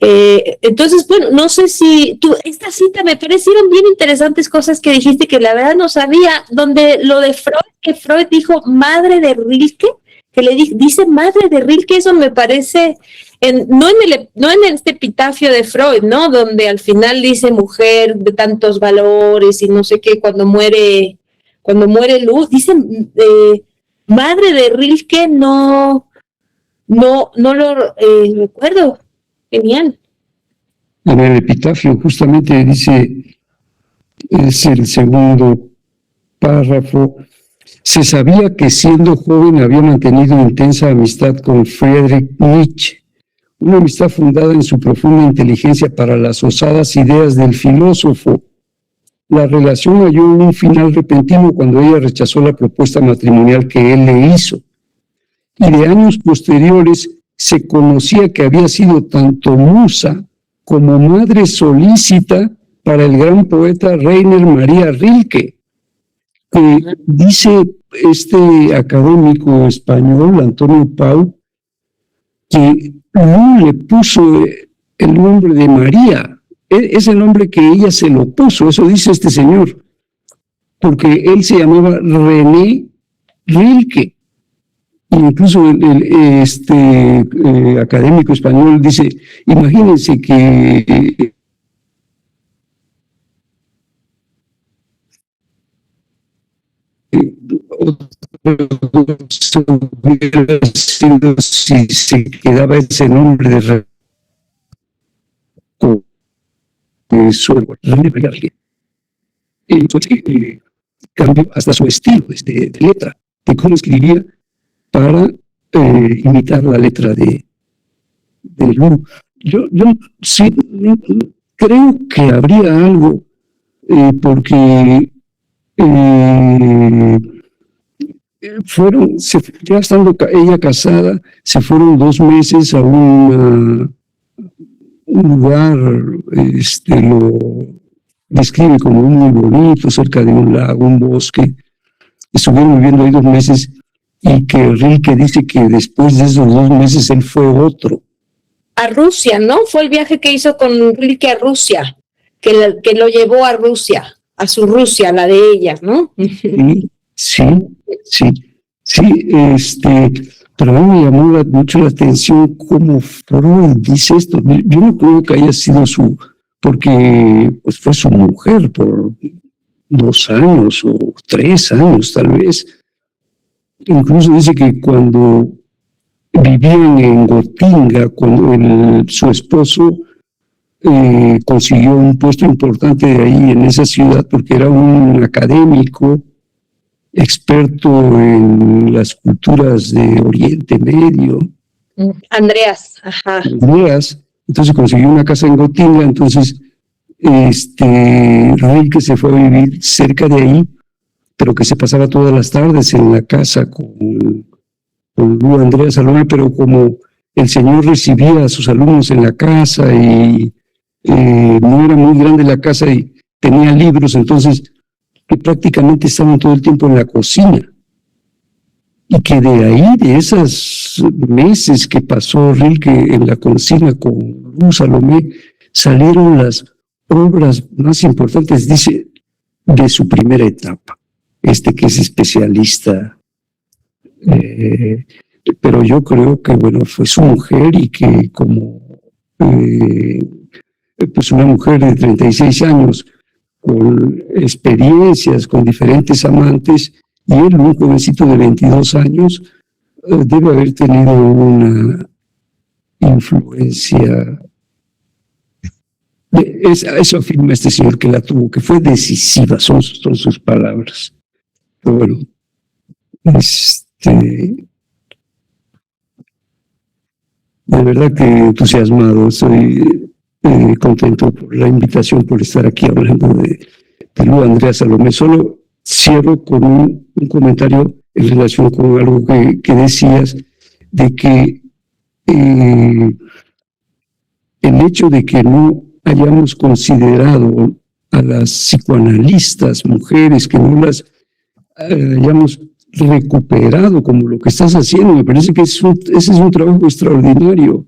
Entonces, bueno, no sé si esta cita me parecieron bien interesantes cosas que dijiste que la verdad no sabía, donde lo de Freud, que Freud dijo madre de Rilke, que dice madre de Rilke, eso me parece, no en este epitafio de Freud, ¿no? Donde al final dice mujer de tantos valores y no sé qué, cuando muere Luz, dice madre de Rilke, no lo recuerdo. Genial. En el epitafio justamente dice, es el segundo párrafo, se sabía que siendo joven había mantenido intensa amistad con Friedrich Nietzsche, una amistad fundada en su profunda inteligencia para las osadas ideas del filósofo. La relación halló un final repentino cuando ella rechazó la propuesta matrimonial que él le hizo. Y de años posteriores se conocía que había sido tanto musa como madre solícita para el gran poeta Rainer Maria Rilke. Dice este académico español, Antonio Pau, que no le puso el nombre de María, es el nombre que ella se lo puso, eso dice este señor, porque él se llamaba René Rilke. Incluso este académico español dice, imagínense que hubiera sido si se quedaba ese nombre de cambió hasta su estilo de letra, de cómo escribía para imitar la letra de Lu. Yo sí creo que habría algo, porque ya estando ella casada, se fueron 2 meses a un lugar, lo describe como muy bonito, cerca de un lago, un bosque. Estuvieron viviendo ahí 2 meses y que Rilke dice que después de esos 2 meses él fue otro. A Rusia, ¿no? Fue el viaje que hizo con Rilke a Rusia, que lo llevó a Rusia, a su Rusia, la de ella, ¿no? Sí. pero a mí me llamó mucho la atención cómo Freud dice esto. Yo no creo que haya sido porque pues, fue su mujer por 2 años o 3 años tal vez. Incluso dice que cuando vivían en Gotinga, cuando su esposo consiguió un puesto importante de ahí en esa ciudad porque era un académico experto en las culturas de Oriente Medio. Andreas, ajá. Andreas, entonces consiguió una casa en Gotinga, entonces Rilke se fue a vivir cerca de ahí, pero que se pasaba todas las tardes en la casa con Andrea Salomé, pero como el señor recibía a sus alumnos en la casa y no era muy grande la casa y tenía libros, entonces que prácticamente estaban todo el tiempo en la cocina. Y que de ahí, de esos meses que pasó Rilke en la cocina con Luz Salomé, salieron las obras más importantes, dice, de su primera etapa. Que es especialista. Pero yo creo que, bueno, fue su mujer y que como pues una mujer de 36 años, con experiencias, con diferentes amantes, y él, un jovencito de 22 años, debe haber tenido una influencia. Eso afirma este señor que la tuvo, que fue decisiva, son sus palabras. Pero bueno, de verdad que entusiasmado, estoy contento por la invitación, por estar aquí hablando de Luz Andrea Salomé. Solo cierro con un comentario en relación con algo que decías, de que el hecho de que no hayamos considerado a las psicoanalistas mujeres, que no las hayamos recuperado como lo que estás haciendo, me parece que ese es un trabajo extraordinario.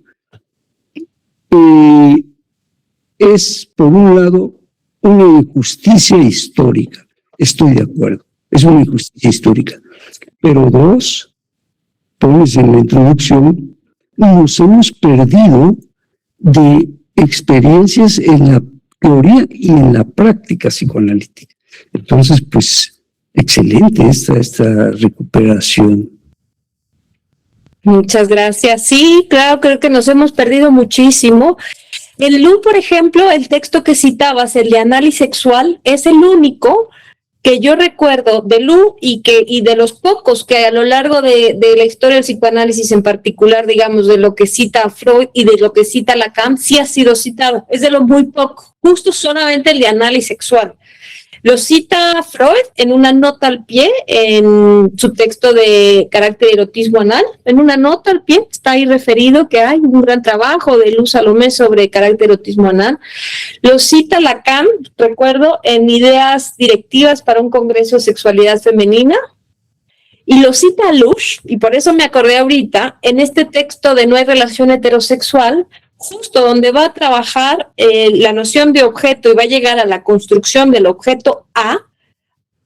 Es, por un lado, una injusticia histórica. Estoy de acuerdo, es una injusticia histórica. Pero 2, pones en la introducción, nos hemos perdido de experiencias en la teoría y en la práctica psicoanalítica. Entonces, pues, excelente esta recuperación. Muchas gracias. Sí, claro, creo que nos hemos perdido muchísimo. En Luz, por ejemplo, el texto que citabas, el de análisis sexual, es el único que yo recuerdo de Luz y de los pocos que a lo largo de la historia del psicoanálisis, en particular, digamos, de lo que cita Freud y de lo que cita Lacan, sí ha sido citado. Es de lo muy poco, justo solamente el de análisis sexual. Lo cita Freud en una nota al pie, en su texto de carácter erotismo anal. En una nota al pie está ahí referido que hay un gran trabajo de Luz Salomé sobre carácter erotismo anal. Lo cita Lacan, recuerdo, en Ideas directivas para un congreso de sexualidad femenina. Y lo cita Luz, y por eso me acordé ahorita, en este texto de No hay relación heterosexual, justo donde va a trabajar la noción de objeto y va a llegar a la construcción del objeto A,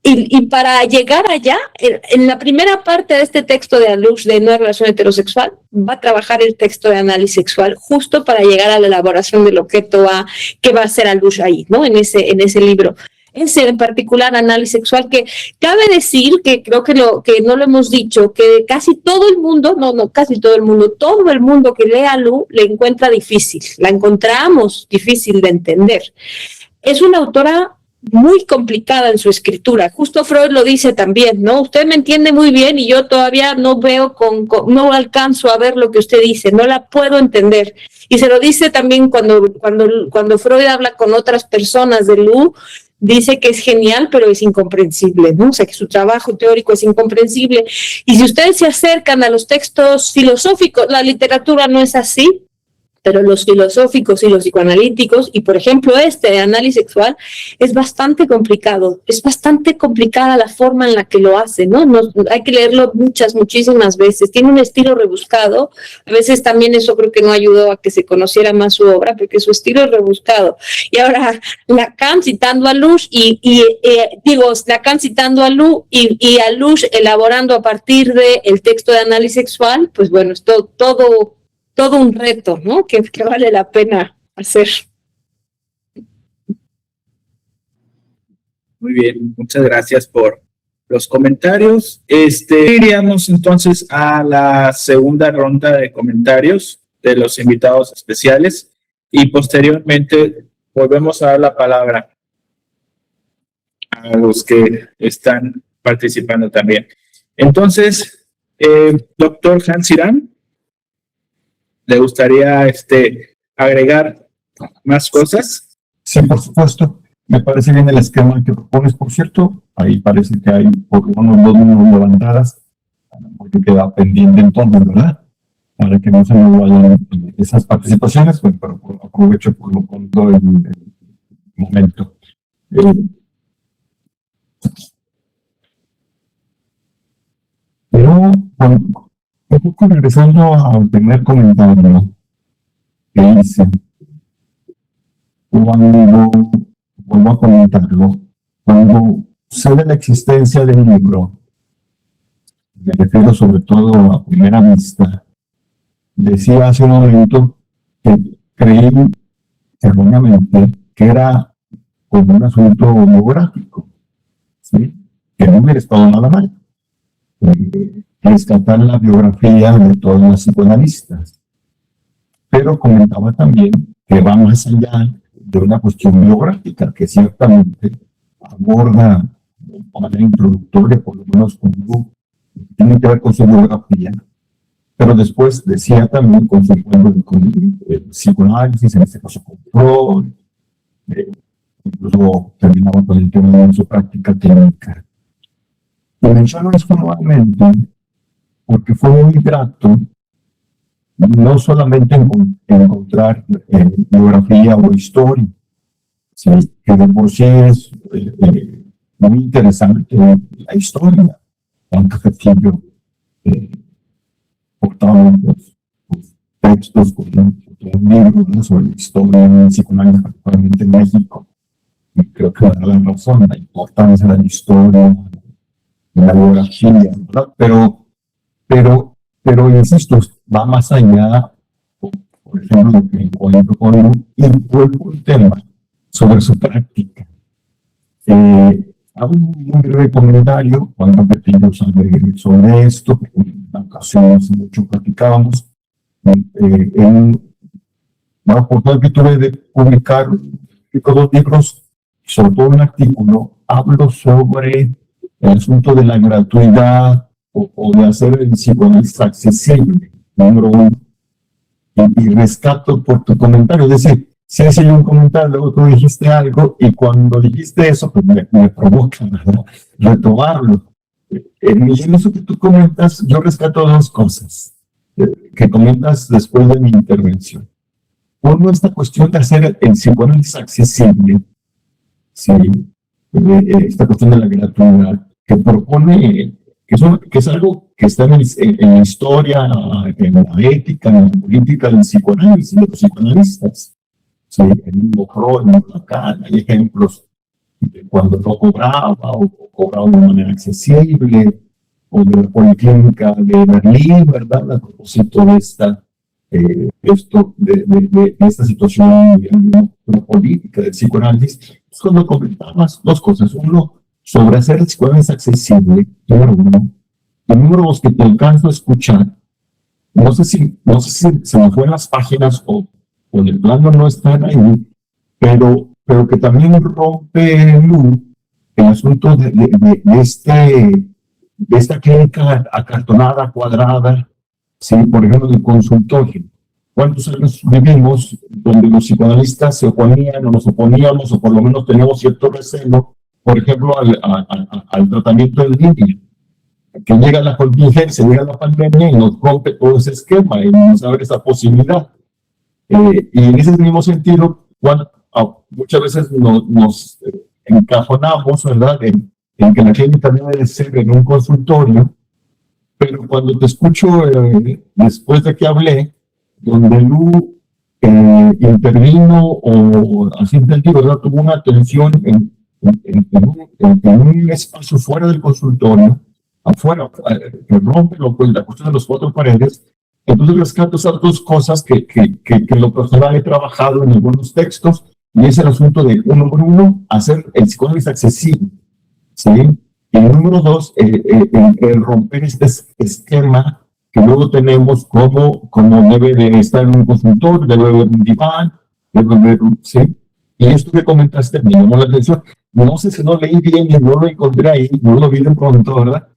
y para llegar allá, en la primera parte de este texto de Luz de No hay relación heterosexual, va a trabajar el texto de análisis sexual, justo para llegar a la elaboración del objeto A, que va a ser Luz ahí, ¿no? En ese libro. Ese en particular análisis sexual, que cabe decir que creo que no lo hemos dicho, que casi todo el mundo, todo el mundo que lee a Luz le encuentra difícil, la encontramos difícil de entender. Es una autora muy complicada en su escritura, justo Freud lo dice también, ¿no? Usted me entiende muy bien y yo todavía no veo, no alcanzo a ver lo que usted dice, no la puedo entender. Y se lo dice también cuando Freud habla con otras personas de Luz, dice que es genial, pero es incomprensible, ¿no? O sea, que su trabajo teórico es incomprensible. Y si ustedes se acercan a los textos filosóficos, la literatura no es así. pero los filosóficos y los psicoanalíticos, y por ejemplo este de análisis sexual, es bastante complicada la forma en la que lo hace, ¿no? Hay que leerlo muchísimas veces, tiene un estilo rebuscado, a veces también eso creo que no ayudó a que se conociera más su obra, porque su estilo es rebuscado. Y ahora Lacan citando a Lush, Lacan citando a Lush y a Lush elaborando a partir del texto de análisis sexual, pues bueno, es todo un reto, ¿no? Que vale la pena hacer. Muy bien, muchas gracias por los comentarios. Iríamos entonces a la segunda ronda de comentarios de los invitados especiales y posteriormente volvemos a dar la palabra a los que están participando también. Entonces, doctor Hans Irán, ¿le gustaría agregar más cosas? Sí, por supuesto. Me parece bien el esquema que propones, por cierto. Ahí parece que hay por lo menos 2 números levantadas, porque queda pendiente entonces, ¿verdad? Para que no se me vayan esas participaciones, pues, pero aprovecho por lo pronto el momento. Pero, bueno, un poco regresando al primer comentario que hice, vuelvo a comentarlo, cuando sé de la existencia del libro, me refiero sobre todo a primera vista, decía hace un momento que creí erróneamente que era como un asunto biográfico, ¿sí? Que no hubiera estado nada mal. Rescatar la biografía de todas las psicoanalistas. Pero comentaba también que va más allá de una cuestión biográfica, que ciertamente aborda de manera introductoria, por lo menos cuando tiene que ver con su biografía, pero después decía también con el psicoanálisis, en este caso con Freud, incluso terminaba con el tema de su práctica clínica. Y menciono esto nuevamente porque fue muy grato no solamente encontrar biografía o historia, sino que de por sí es muy interesante la historia. Tanto Castillo portaba los textos con un libro, ¿no?, sobre la historia del psicoanálisis, particularmente en México. Y creo que da la razón, la importancia de la historia, la biografía, ¿verdad? Pero insisto, va más allá, por ejemplo, de que hoy propone un tema sobre su práctica. Hago un breve comentario, cuando Petillo sabe sobre esto, porque en ocasiones mucho platicábamos. La oportunidad que tuve de publicar 2 libros, sobre todo un artículo, hablo sobre el asunto de la gratuidad o de hacer el psicoanálisis accesible, número 1, y rescato por tu comentario. Es decir, si hice yo un comentario, luego tú dijiste algo, y cuando dijiste eso, pues me provoca, ¿verdad?, retomarlo. En eso que tú comentas, yo rescato 2 cosas que comentas después de mi intervención. Uno, esta cuestión de hacer el psicoanálisis accesible, ¿sí? Esta cuestión de la gratuidad, que propone, que es algo que está en la historia, en la ética, en la política del psicoanálisis, de los psicoanalistas. Sí, el mismo Freud, Lacan, hay ejemplos de cuando no cobraba o cobraba de manera accesible, o de la policlínica de Berlín, ¿verdad?, a propósito de esta situación de la política del psicoanálisis. Es cuando comentabas 2 cosas. Uno, sobre hacer el psicoanálisis accesible, número 1, y número 2, que te alcanzo a escuchar. No sé si se me fue en las páginas o en el plano no están ahí, pero que también rompe el asunto de esta clínica acartonada, cuadrada, ¿sí? Por ejemplo, del consultorio. ¿Cuántos años vivimos donde los psicoanalistas se oponían o nos oponíamos, o por lo menos teníamos cierto recelo, por ejemplo, al tratamiento del línea? Que llega la contingencia, llega la pandemia y nos rompe todo ese esquema y nos abre esa posibilidad. Y en ese mismo sentido, muchas veces nos encajonamos, ¿verdad?, en que la clínica debe ser en un consultorio, pero cuando te escucho después de que hablé, donde Lu intervino o así entendí, ¿verdad?, tuvo una atención en un espacio fuera del consultorio, afuera, que rompe la cuestión de los cuatro paredes. Entonces rescato esas dos cosas que lo personal he trabajado en algunos textos, y es el asunto de, número uno, hacer el psicoanálisis accesible, ¿sí? Y número dos, el romper este esquema que luego tenemos como debe de estar en un consultor, debe haber un diván, debe haber ¿sí? Y esto que comentaste me llamó la atención. No sé si no leí bien y no lo encontré ahí, no lo vi de pronto, ¿verdad?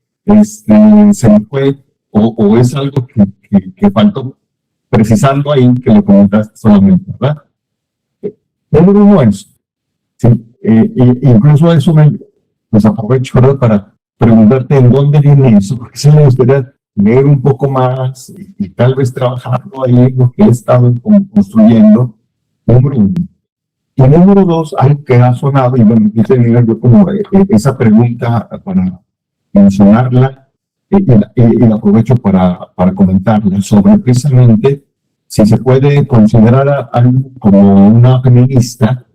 Se me fue, o es algo que faltó precisando ahí, que lo comentaste solamente, ¿verdad? Número uno es, ¿sí? Incluso eso pues aprovecho, ¿verdad?, para preguntarte en dónde viene eso, porque sí me gustaría leer un poco más y tal vez trabajarlo ahí, lo que he estado construyendo, número uno. Y número dos, algo que ha sonado, y bueno, aquí tenía yo como esa pregunta para mencionarla, y la aprovecho para comentarla, sobre precisamente si se puede considerar a algo como una feminista,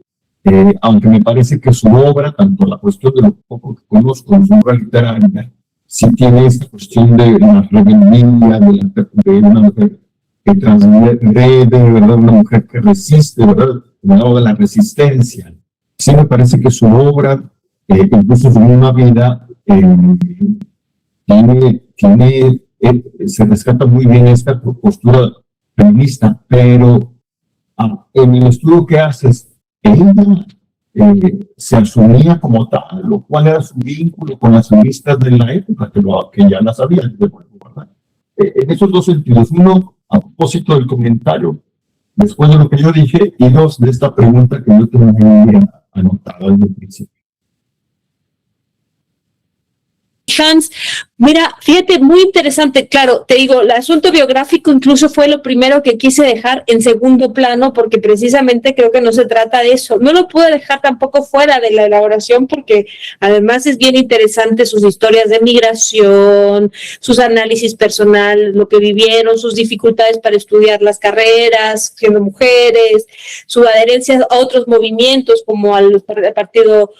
aunque me parece que su obra, tanto la cuestión de lo poco que conozco en su obra literaria, sí tiene esta cuestión de la rebeldía, de una mujer que transgrede, ¿verdad?, una mujer que resiste, ¿verdad?, de la resistencia. Sí me parece que su obra, incluso su misma vida, se rescata muy bien esta postura feminista, pero en el estudio que haces, ella se asumía como tal, lo cual era su vínculo con las feministas de la época, que ya las sabían, ¿verdad? En esos dos sentidos, uno, a propósito del comentario, después de lo que yo dije, y dos, de esta pregunta que yo tenía anotada desde el principio. Hans, mira, fíjate, muy interesante. Claro, te digo, el asunto biográfico incluso fue lo primero que quise dejar en segundo plano, porque precisamente creo que no se trata de eso. No lo pude dejar tampoco fuera de la elaboración, porque además es bien interesante sus historias de migración, sus análisis personales, lo que vivieron, sus dificultades para estudiar las carreras, siendo mujeres, su adherencia a otros movimientos como al Partido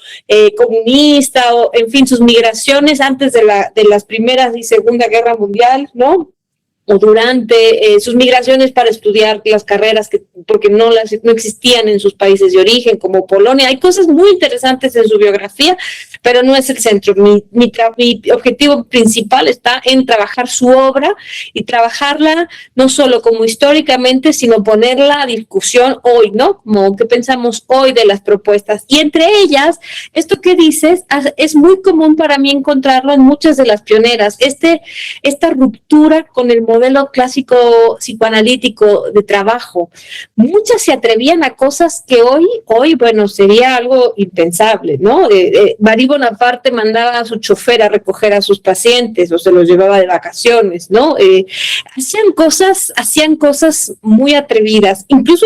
Comunista, o en fin, sus migraciones antes de las Primeras y Segunda Guerra Mundial, ¿no? O durante sus migraciones para estudiar las carreras porque no existían en sus países de origen, como Polonia. Hay cosas muy interesantes en su biografía, pero no es el centro. Mi objetivo principal está en trabajar su obra y trabajarla no solo como históricamente, sino ponerla a discusión hoy, ¿no? Como que pensamos hoy de las propuestas. Y entre ellas, esto que dices es muy común para mí encontrarlo en muchas de las pioneras. Esta ruptura con el modelo clásico psicoanalítico de trabajo. Muchas se atrevían a cosas que hoy, bueno, sería algo impensable, ¿no? Marie Bonaparte mandaba a su chofer a recoger a sus pacientes o se los llevaba de vacaciones, ¿no? Hacían cosas muy atrevidas. Incluso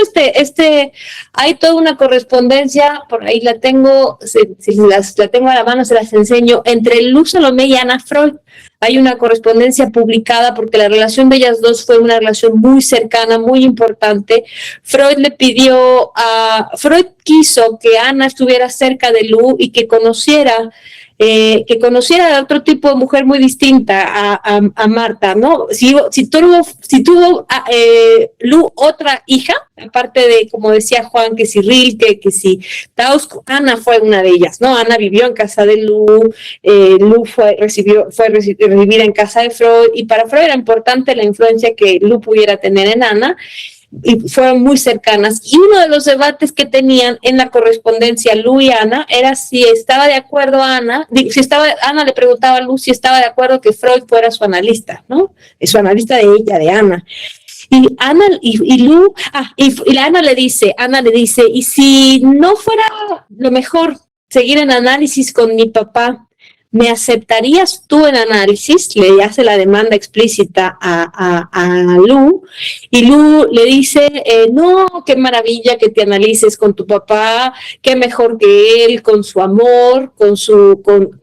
hay toda una correspondencia, por ahí la tengo, si la tengo a la mano se las enseño, entre Lu Salomé y Ana Freud. Hay una correspondencia publicada porque la relación de ellas dos fue una relación muy cercana, muy importante. Freud quiso que Ana estuviera cerca de Lu y que conociera a otro tipo de mujer muy distinta a Marta, ¿no? Si tuvo Lu otra hija, aparte de, como decía Juan, que si Rilke, que si Tausk, Ana fue una de ellas, ¿no? Ana vivió en casa de Lu fue recibida en casa de Freud, y para Freud era importante la influencia que Lu pudiera tener en Ana, y fueron muy cercanas. Y uno de los debates que tenían en la correspondencia Lu y Ana era si estaba de acuerdo Ana le preguntaba a Lu si estaba de acuerdo que Freud fuera su analista, ¿no? Su analista de ella, de Ana. Y Ana Ana le dice, y si no fuera lo mejor seguir en análisis con mi papá, ¿me aceptarías tú en análisis? Le hace la demanda explícita a Lu, y Lu le dice, no, qué maravilla que te analices con tu papá, qué mejor que él, con su amor,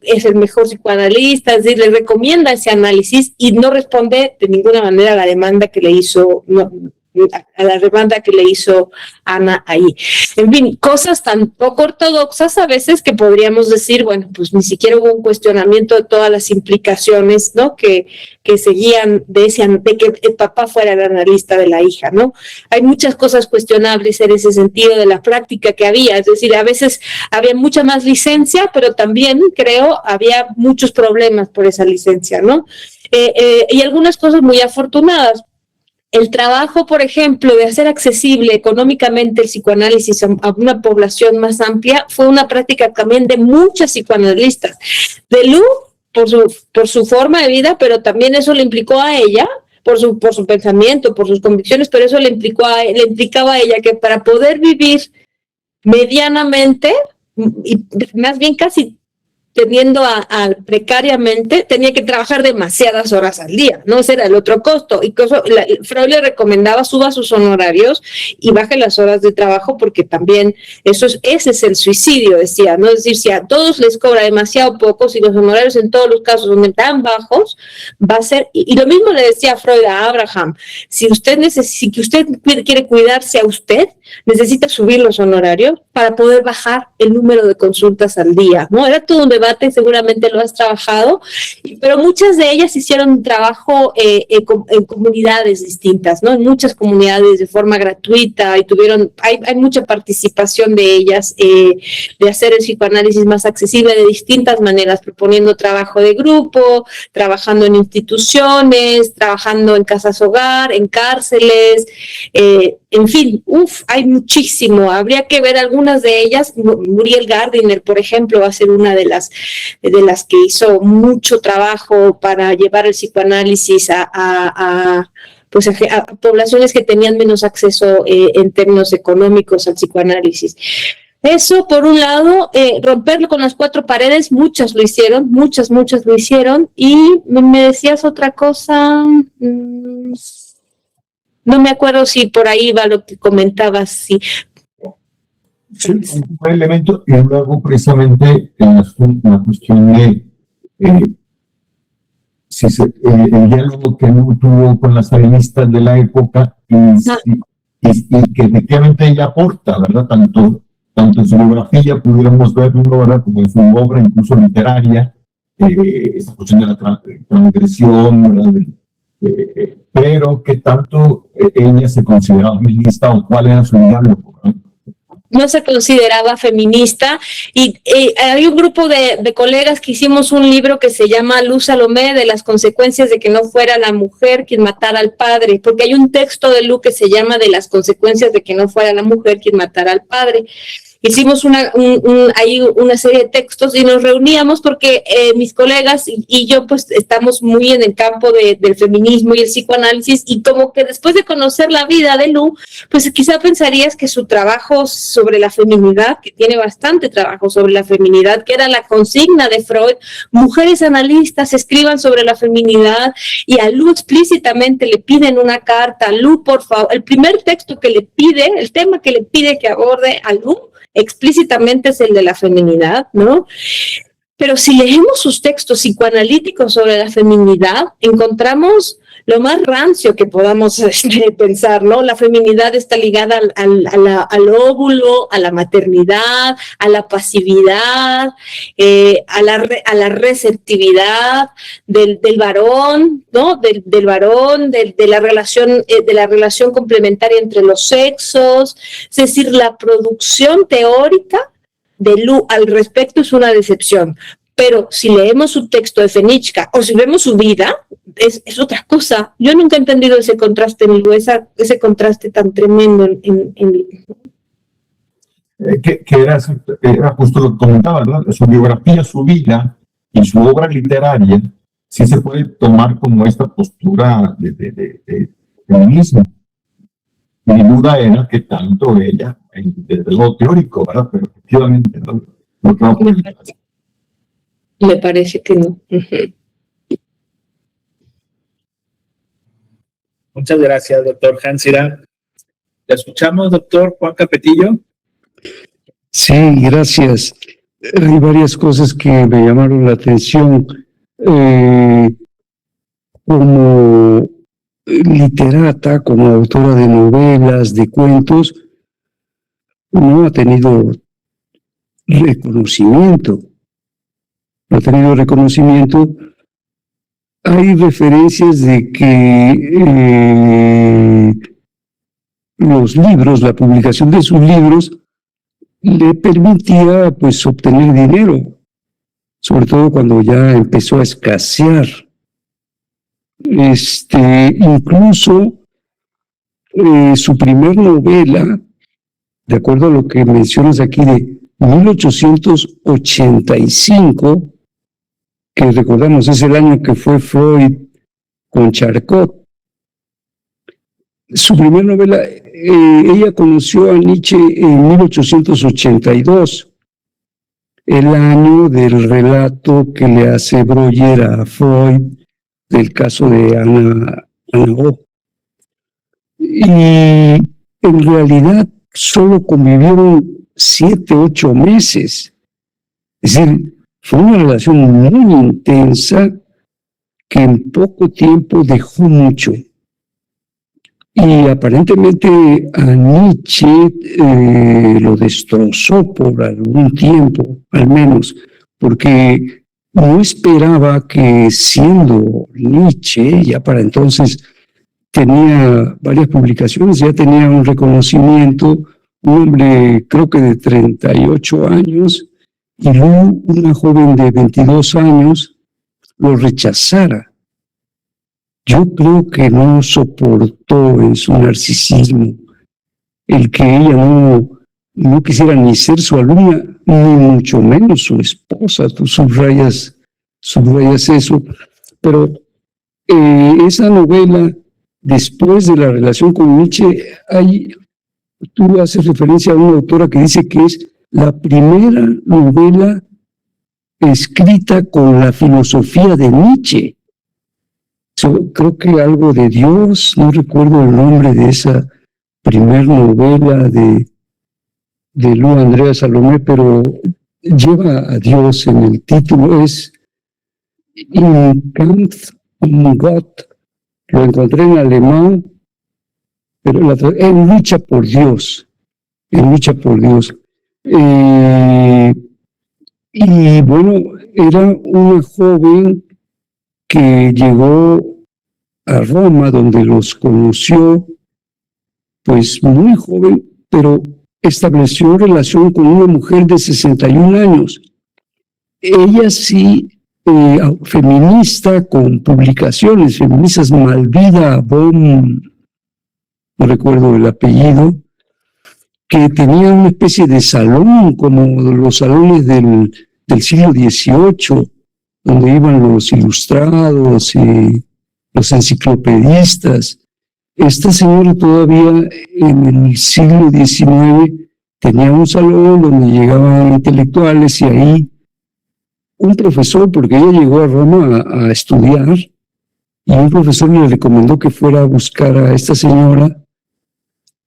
es el mejor psicoanalista, es decir, le recomienda ese análisis y no responde de ninguna manera a la demanda que le hizo, a la demanda que le hizo Ana ahí. En fin, cosas tan poco ortodoxas a veces que podríamos decir, bueno, pues ni siquiera hubo un cuestionamiento de todas las implicaciones, ¿no? Que seguían de que el papá fuera el analista de la hija, ¿no? Hay muchas cosas cuestionables en ese sentido de la práctica que había, es decir, a veces había mucha más licencia, pero también creo había muchos problemas por esa licencia, ¿no? Y algunas cosas muy afortunadas. El trabajo, por ejemplo, de hacer accesible económicamente el psicoanálisis a una población más amplia fue una práctica también de muchas psicoanalistas. De Lu, por su forma de vida, pero también eso le implicó a ella, por su pensamiento, por sus convicciones, pero eso le implicaba a ella que para poder vivir medianamente, y más bien casi teniendo a precariamente, tenía que trabajar demasiadas horas al día, ¿no? Ese era el otro costo. Y Freud le recomendaba suba sus honorarios y baje las horas de trabajo porque también ese es el suicidio, decía, ¿no? Es decir, si a todos les cobra demasiado poco, si los honorarios en todos los casos son tan bajos, va a ser, y lo mismo le decía Freud a Abraham, si usted quiere cuidarse a usted, necesita subir los honorarios para poder bajar el número de consultas al día, ¿no? Era todo un debate, seguramente lo has trabajado, pero muchas de ellas hicieron trabajo en comunidades distintas, ¿no? En muchas comunidades de forma gratuita y hay mucha participación de ellas de hacer el psicoanálisis más accesible de distintas maneras, proponiendo trabajo de grupo, trabajando en instituciones, trabajando en casas hogar, en cárceles, en fin, hay muchísimo. Habría que ver algunas de ellas. Muriel Gardiner, por ejemplo, va a ser una de las que hizo mucho trabajo para llevar el psicoanálisis a poblaciones que tenían menos acceso en términos económicos al psicoanálisis. Eso, por un lado, romperlo con las cuatro paredes, muchas lo hicieron, muchas lo hicieron. Y me decías otra cosa... No me acuerdo si por ahí va lo que comentabas, sí. Sí, un elemento y luego precisamente la cuestión de el diálogo que no tuvo con las feministas de la época y que efectivamente ella aporta, ¿verdad? Tanto en su biografía pudiéramos verlo, ¿verdad? Como en su obra, incluso literaria, esa cuestión de la transgresión, ¿verdad? Pero ¿qué tanto ella se consideraba feminista o cuál era su diálogo? No se consideraba feminista y hay un grupo de colegas que hicimos un libro que se llama Luz Salomé, de las consecuencias de que no fuera la mujer quien matara al padre, porque hay un texto de Lu que se llama de las consecuencias de que no fuera la mujer quien matara al padre. Hicimos ahí una serie de textos y nos reuníamos porque mis colegas y yo pues estamos muy en el campo del feminismo y el psicoanálisis, y como que después de conocer la vida de Lu, pues quizá pensarías que su trabajo sobre la feminidad, que tiene bastante trabajo sobre la feminidad, que era la consigna de Freud, mujeres analistas escriban sobre la feminidad, y a Lu explícitamente le piden una carta, Lu, por favor, el primer texto que le pide, el tema que le pide que aborde a Lu, explícitamente es el de la feminidad, ¿no? Pero si leemos sus textos psicoanalíticos sobre la feminidad, encontramos lo más rancio que podamos pensar, ¿no? La feminidad está ligada al óvulo, a la maternidad, a la pasividad, a la receptividad del varón, ¿no? Del varón, de la relación complementaria entre los sexos. Es decir, la producción teórica de Lu al respecto es una decepción. Pero si leemos su texto de Fenichka o si vemos su vida, es otra cosa. Yo nunca he entendido ese contraste en Lu, ese contraste tan tremendo en que era justo lo que comentaba, ¿verdad? Su biografía, su vida y su obra literaria sí se puede tomar como esta postura de feminismo. Mi duda era que tanto ella, desde lo teórico, ¿verdad? Pero efectivamente, ¿no? Me parece que no. Ujú. Muchas gracias, doctor Hansira. ¿Le escuchamos, doctor Juan Capetillo? Sí, gracias. Hay varias cosas que me llamaron la atención. Como literata, como autora de novelas, de cuentos, no ha tenido reconocimiento. No ha tenido reconocimiento. Hay referencias de que los libros, la publicación de sus libros, le permitía pues obtener dinero, sobre todo cuando ya empezó a escasear. Incluso su primer novela, de acuerdo a lo que mencionas aquí, de 1885, que recordamos es el año que fue Freud con Charcot. Su primera novela, ella conoció a Nietzsche en 1882, el año del relato que le hace Breuer a Freud del caso de Ana O. Y en realidad solo convivieron 7, 8 meses. Es decir, fue una relación muy intensa que en poco tiempo dejó mucho. Y aparentemente a Nietzsche lo destrozó por algún tiempo, al menos, porque no esperaba que, siendo Nietzsche, ya para entonces tenía varias publicaciones, ya tenía un reconocimiento, un hombre creo que de 38 años, y luego una joven de 22 años lo rechazara. Yo creo que no soportó en su narcisismo el que ella no quisiera ni ser su alumna, ni mucho menos su esposa. Tú subrayas eso, pero esa novela, después de la relación con Nietzsche, tú haces referencia a una autora que dice que es la primera novela escrita con la filosofía de Nietzsche. Creo que algo de Dios, no recuerdo el nombre de esa primer novela de Lu Andrea Salomé, pero lleva a Dios en el título, es In Kampf um Gott, lo encontré en alemán, pero en lucha por Dios, y bueno, era una joven que llegó a Roma, donde los conoció, pues muy joven, pero estableció relación con una mujer de 61 años. Ella sí, feminista, con publicaciones feministas, Malvida Bon, no recuerdo el apellido, que tenía una especie de salón, como los salones del siglo XVIII, donde iban los ilustrados y los enciclopedistas. Esta señora todavía en el siglo XIX tenía un salón donde llegaban intelectuales y ahí un profesor, porque ella llegó a Roma a estudiar, y un profesor le recomendó que fuera a buscar a esta señora,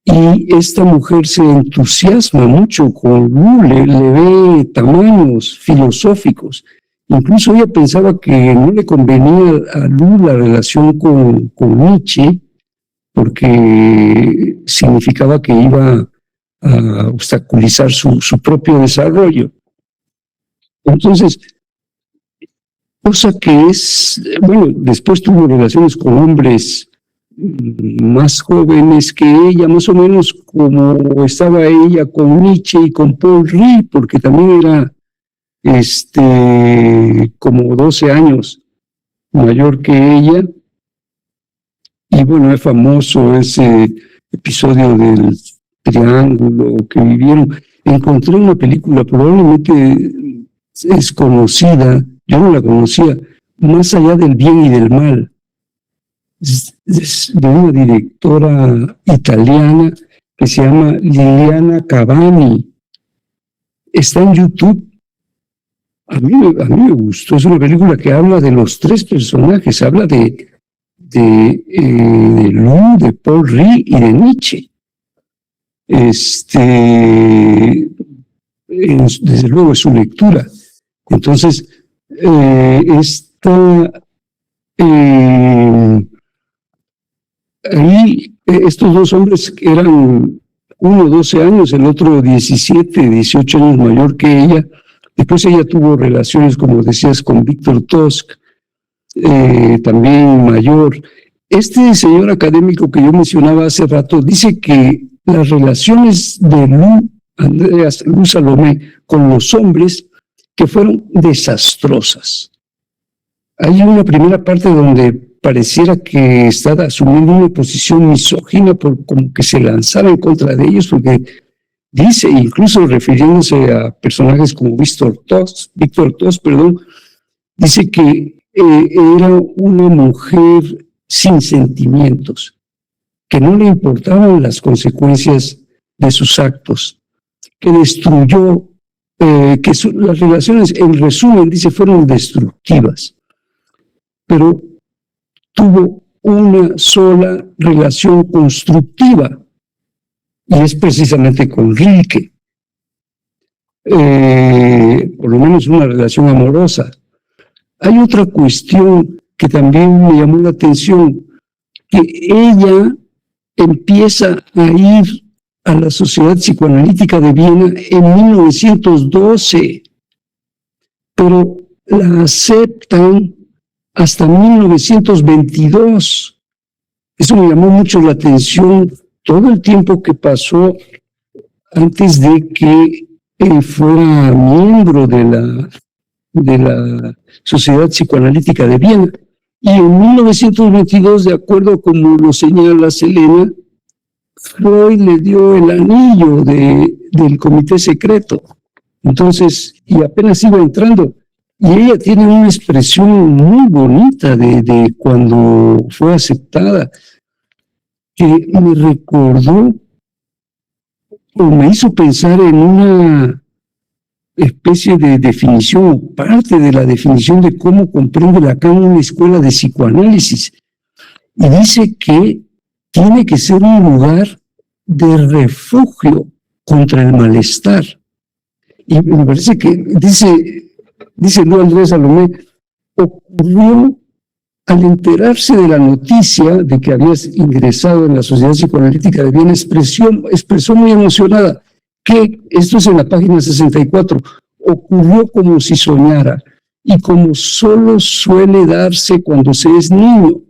y esta mujer se entusiasma mucho con Lu, le ve tamaños filosóficos. Incluso ella pensaba que no le convenía a Lu la relación con Nietzsche, porque significaba que iba a obstaculizar su propio desarrollo. Entonces, cosa que es, bueno, después tuvo relaciones con hombres más jóvenes que ella, más o menos como estaba ella con Nietzsche y con Paul Riz, porque también era como 12 años mayor que ella. Y bueno, es famoso ese episodio del triángulo que vivieron. Encontré una película, probablemente es conocida, yo no la conocía, Más allá del bien y del mal. Es de una directora italiana que se llama Liliana Cavani. Está en YouTube a mí me gustó. Es una película que habla de los tres personajes, habla de Lou, de Paul Rie y de Nietzsche. Desde luego es su lectura. Entonces, ahí estos dos hombres eran uno 12 años, el otro 17, 18 años mayor que ella. Después ella tuvo relaciones, como decías, con Víctor Tusk, también mayor. Este señor académico que yo mencionaba hace rato dice que las relaciones de Lou Salomé con los hombres que fueron desastrosas. Hay una primera parte donde pareciera que está asumiendo una posición misógina, como que se lanzara en contra de ellos, porque dice, incluso refiriéndose a personajes como Víctor Tusk, dice que era una mujer sin sentimientos, que no le importaban las consecuencias de sus actos, que destruyó, las relaciones, en resumen, dice, fueron destructivas, pero tuvo una sola relación constructiva, y es precisamente con Rilke, por lo menos una relación amorosa. Hay otra cuestión que también me llamó la atención, que ella empieza a ir a la Sociedad Psicoanalítica de Viena en 1912, pero la aceptan hasta 1922. Eso me llamó mucho la atención, todo el tiempo que pasó antes de que fuera miembro de la Sociedad Psicoanalítica de Viena. Y en 1922, de acuerdo como lo señala Selena, Freud le dio el anillo del comité secreto. Entonces, y apenas iba entrando. Y ella tiene una expresión muy bonita de cuando fue aceptada, que me recordó o me hizo pensar en una especie de definición, parte de la definición de cómo comprende Lacan una escuela de psicoanálisis. Y dice que tiene que ser un lugar de refugio contra el malestar. Y me parece que, dice Lou Andrés Salomé, ocurrió al enterarse de la noticia de que habías ingresado en la Sociedad Psicoanalítica de Viena, expresó muy emocionada que, esto es en la página 64, ocurrió como si soñara y como solo suele darse cuando se es niño.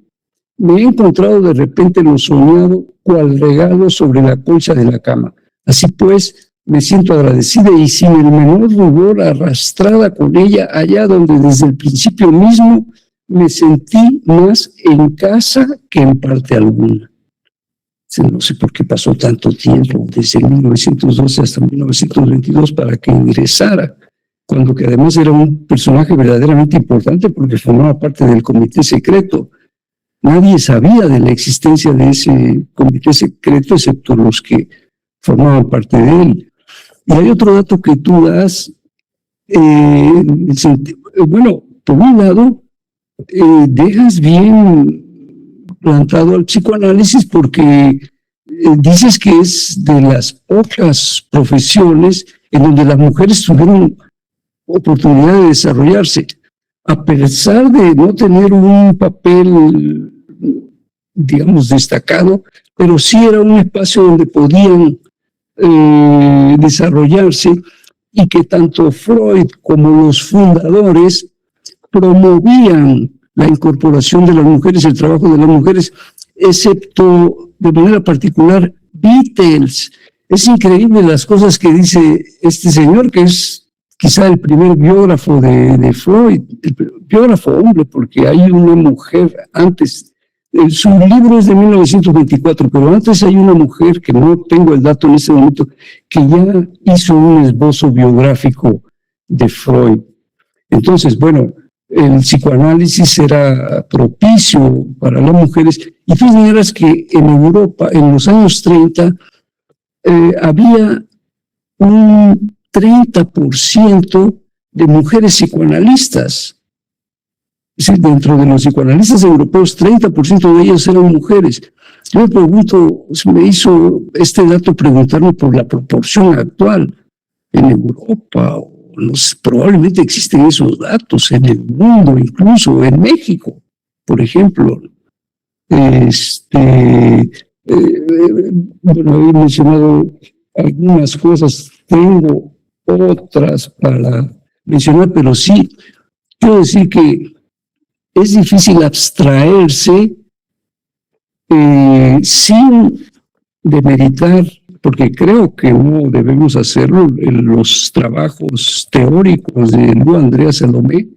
Me he encontrado de repente lo soñado cual regalo sobre la colcha de la cama. Así pues, me siento agradecida y sin el menor rubor arrastrada con ella allá donde desde el principio mismo me sentí más en casa que en parte alguna. No sé por qué pasó tanto tiempo, desde 1912 hasta 1922, para que ingresara, cuando que además era un personaje verdaderamente importante porque formaba parte del comité secreto. Nadie sabía de la existencia de ese comité secreto excepto los que formaban parte de él. Y hay otro dato que tú das, bueno, por un lado, dejas bien plantado al psicoanálisis porque dices que es de las pocas profesiones en donde las mujeres tuvieron oportunidad de desarrollarse, a pesar de no tener un papel, digamos, destacado, pero sí era un espacio donde podían desarrollarse, y que tanto Freud como los fundadores promovían la incorporación de las mujeres, el trabajo de las mujeres, excepto de manera particular Beatles. Es increíble las cosas que dice este señor, que es quizá el primer biógrafo de Freud, el biógrafo hombre, porque hay una mujer antes. Su libro es de 1924, pero antes hay una mujer, que no tengo el dato en este momento, que ya hizo un esbozo biográfico de Freud. Entonces, bueno, el psicoanálisis era propicio para las mujeres, y tú miras que en Europa, en los años 30, había un 30% de mujeres psicoanalistas. Es decir, dentro de los psicoanalistas europeos, 30% de ellas eran mujeres. Yo me pregunto, me hizo este dato preguntarme por la proporción actual en Europa, o no sé, probablemente existen esos datos en el mundo, incluso en México, por ejemplo. Bueno, había mencionado algunas cosas, tengo otras para mencionar, pero sí, quiero decir que es difícil abstraerse sin demeritar, porque creo que no debemos hacerlo, en los trabajos teóricos de Lu Andrea Salomé,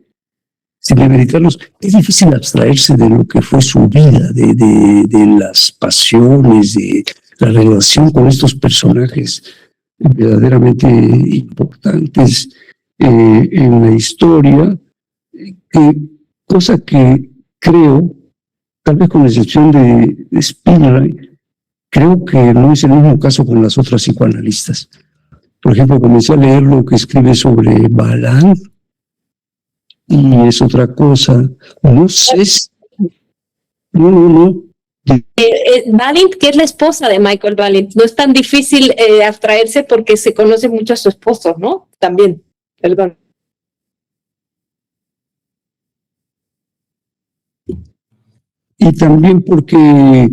sin demeritarlos. Es difícil abstraerse de lo que fue su vida, de las pasiones, de la relación con estos personajes verdaderamente importantes en la historia, cosa que creo, tal vez con la excepción de Spinelli, creo que no es el mismo caso con las otras psicoanalistas. Por ejemplo, comencé a leer lo que escribe sobre Balán, y es otra cosa. No sé si... No. Balint, que es la esposa de Michael Balint, no es tan difícil abstraerse porque se conoce mucho a su esposo, ¿no? También, perdón. Y también porque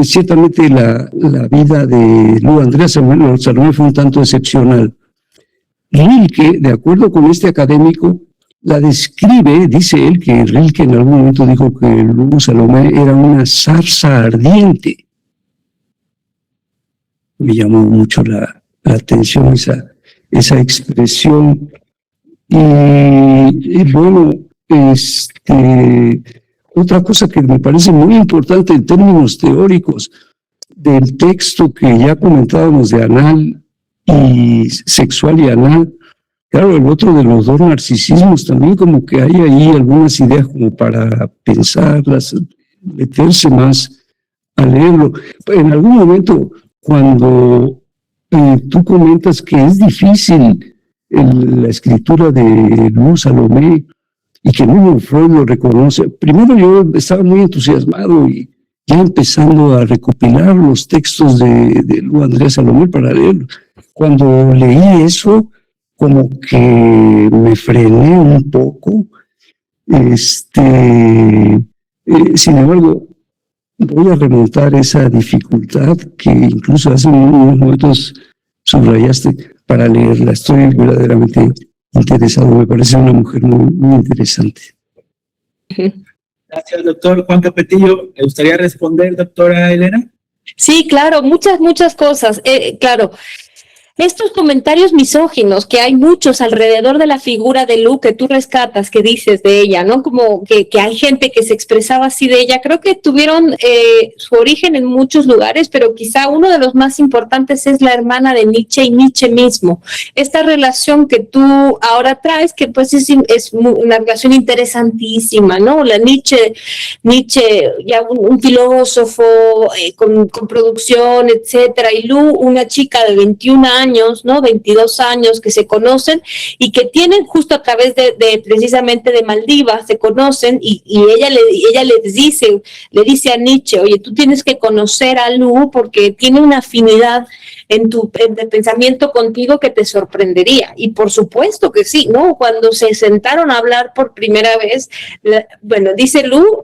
ciertamente la vida de Lu Andrea Salomé fue un tanto excepcional. Rilke, de acuerdo con este académico, la describe, dice él que Rilke en algún momento dijo que Lu Salomé era una zarza ardiente. Me llamó mucho la atención esa expresión. Y bueno, otra cosa que me parece muy importante en términos teóricos del texto que ya comentábamos de anal y sexual y anal, claro, el otro de los dos narcisismos también, como que hay ahí algunas ideas como para pensarlas, meterse más a leerlo. En algún momento, cuando tú comentas que es difícil la escritura de Lu Salomé y que mismo Freud lo reconoce, primero yo estaba muy entusiasmado y ya empezando a recopilar los textos de Lu Andrea Salomé para leerlo. Cuando leí eso, como que me frené un poco. Sin embargo, voy a remontar esa dificultad que incluso hace unos momentos subrayaste para leerla. Estoy verdaderamente interesado, me parece una mujer muy, muy interesante. Gracias, doctor Juan Capetillo. ¿Le gustaría responder, doctora Elena? Sí, claro, muchas cosas. Claro, estos comentarios misóginos que hay muchos alrededor de la figura de Lu que tú rescatas, que dices de ella, ¿no? Como que hay gente que se expresaba así de ella, creo que tuvieron su origen en muchos lugares, pero quizá uno de los más importantes es la hermana de Nietzsche y Nietzsche mismo. Esta relación que tú ahora traes, que pues es una relación interesantísima, ¿no? La Nietzsche ya un filósofo con producción, etcétera, y Lu, una chica de 21 años, ¿no? 22 años que se conocen y que tienen justo a través de precisamente de Maldivas, se conocen y ella le dice a Nietzsche, oye, tú tienes que conocer a Lu porque tiene una afinidad en el pensamiento contigo que te sorprendería. Y por supuesto que sí, ¿no? Cuando se sentaron a hablar por primera vez, bueno, dice Lu,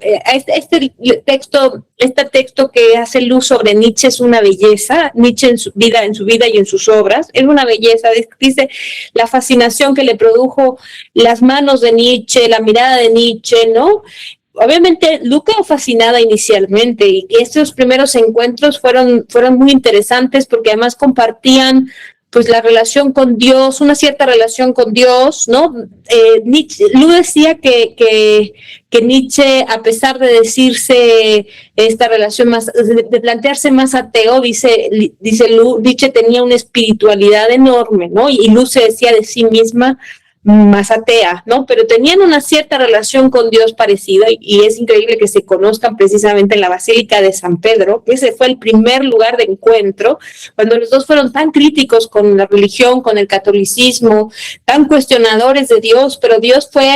este texto que hace Lu sobre Nietzsche es una belleza. Nietzsche en su vida y en sus obras, es una belleza. Dice la fascinación que le produjo las manos de Nietzsche, la mirada de Nietzsche, ¿no? Obviamente Lu quedó fascinada inicialmente y estos primeros encuentros fueron muy interesantes porque además compartían pues la relación con Dios, una cierta relación con Dios, ¿no? Lu decía que Nietzsche, a pesar de decirse esta relación más, de plantearse más ateo, dice Lu, Nietzsche tenía una espiritualidad enorme, ¿no? Y Lu se decía de sí misma, más atea, ¿no? Pero tenían una cierta relación con Dios parecida y es increíble que se conozcan precisamente en la Basílica de San Pedro. Ese fue el primer lugar de encuentro, cuando los dos fueron tan críticos con la religión, con el catolicismo, tan cuestionadores de Dios, pero Dios fue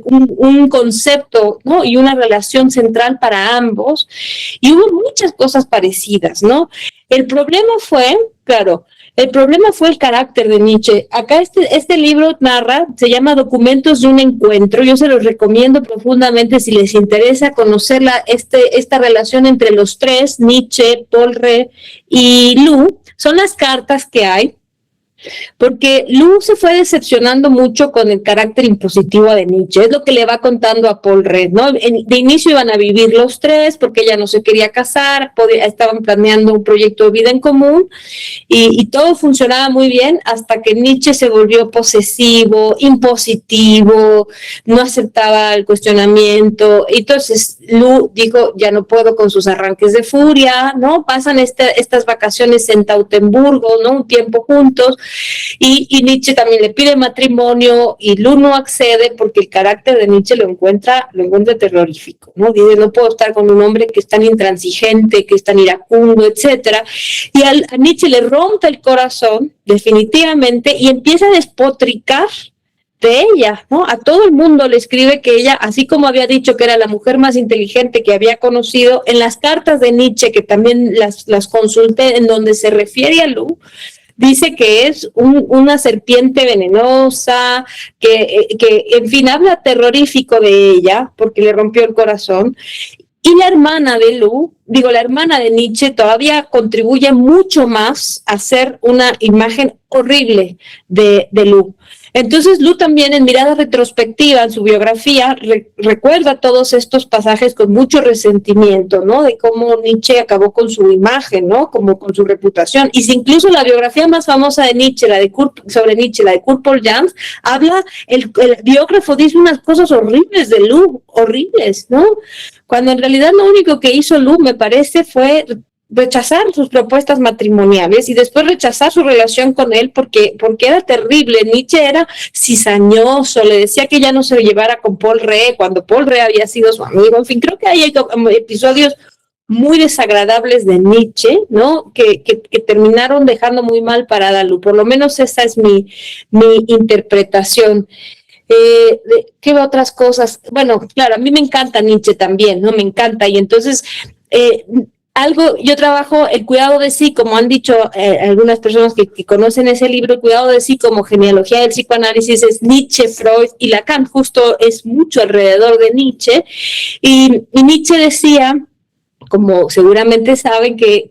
un concepto, ¿no? Y una relación central para ambos, y hubo muchas cosas parecidas, ¿no? El problema fue, claro, el carácter de Nietzsche. Acá este libro narra, se llama Documentos de un encuentro. Yo se los recomiendo profundamente si les interesa conocer esta relación entre los tres, Nietzsche, Paul Rée y Lou. Son las cartas que hay, porque Lou se fue decepcionando mucho con el carácter impositivo de Nietzsche. Es lo que le va contando a Paul Rée, ¿no? De inicio iban a vivir los tres porque ella no se quería casar, estaban planeando un proyecto de vida en común y todo funcionaba muy bien hasta que Nietzsche se volvió posesivo, impositivo, no aceptaba el cuestionamiento. Entonces Lou dijo, ya no puedo con sus arranques de furia, ¿no? Pasan estas vacaciones en Teutoburgo, ¿no? Un tiempo juntos. Y Nietzsche también le pide matrimonio y Lou no accede porque el carácter de Nietzsche lo encuentra terrorífico, ¿no? Dice, no puedo estar con un hombre que es tan intransigente, que es tan iracundo, etcétera. Y a Nietzsche le rompe el corazón definitivamente y empieza a despotricar de ella, ¿no? A todo el mundo le escribe que ella, así como había dicho que era la mujer más inteligente que había conocido, en las cartas de Nietzsche, que también las consulté, en donde se refiere a Lou, dice que es una serpiente venenosa, que en fin, habla terrorífico de ella, porque le rompió el corazón. Y la hermana de Nietzsche todavía contribuye mucho más a hacer una imagen horrible de Lou. Entonces Lou también en mirada retrospectiva en su biografía recuerda todos estos pasajes con mucho resentimiento, ¿no? De cómo Nietzsche acabó con su imagen, ¿no? Como con su reputación. Y si incluso la biografía más famosa de Nietzsche, la de Kurt Paul Jans, habla, el biógrafo dice unas cosas horribles de Lou, horribles, ¿no? Cuando en realidad lo único que hizo Lou, me parece, fue rechazar sus propuestas matrimoniales y después rechazar su relación con él porque era terrible. Nietzsche era cizañoso, le decía que ya no se llevara con Paul Rée cuando Paul Rée había sido su amigo. En fin, creo que hay episodios muy desagradables de Nietzsche, ¿no? Que terminaron dejando muy mal parada a Lou. Por lo menos esa es mi interpretación. ¿Qué otras cosas? Bueno, claro, a mí me encanta Nietzsche también, ¿no? Me encanta. Y entonces, yo trabajo el cuidado de sí, como han dicho algunas personas que conocen ese libro, el cuidado de sí como genealogía del psicoanálisis es Nietzsche, Freud y Lacan, justo es mucho alrededor de Nietzsche. Y Nietzsche decía, como seguramente saben, que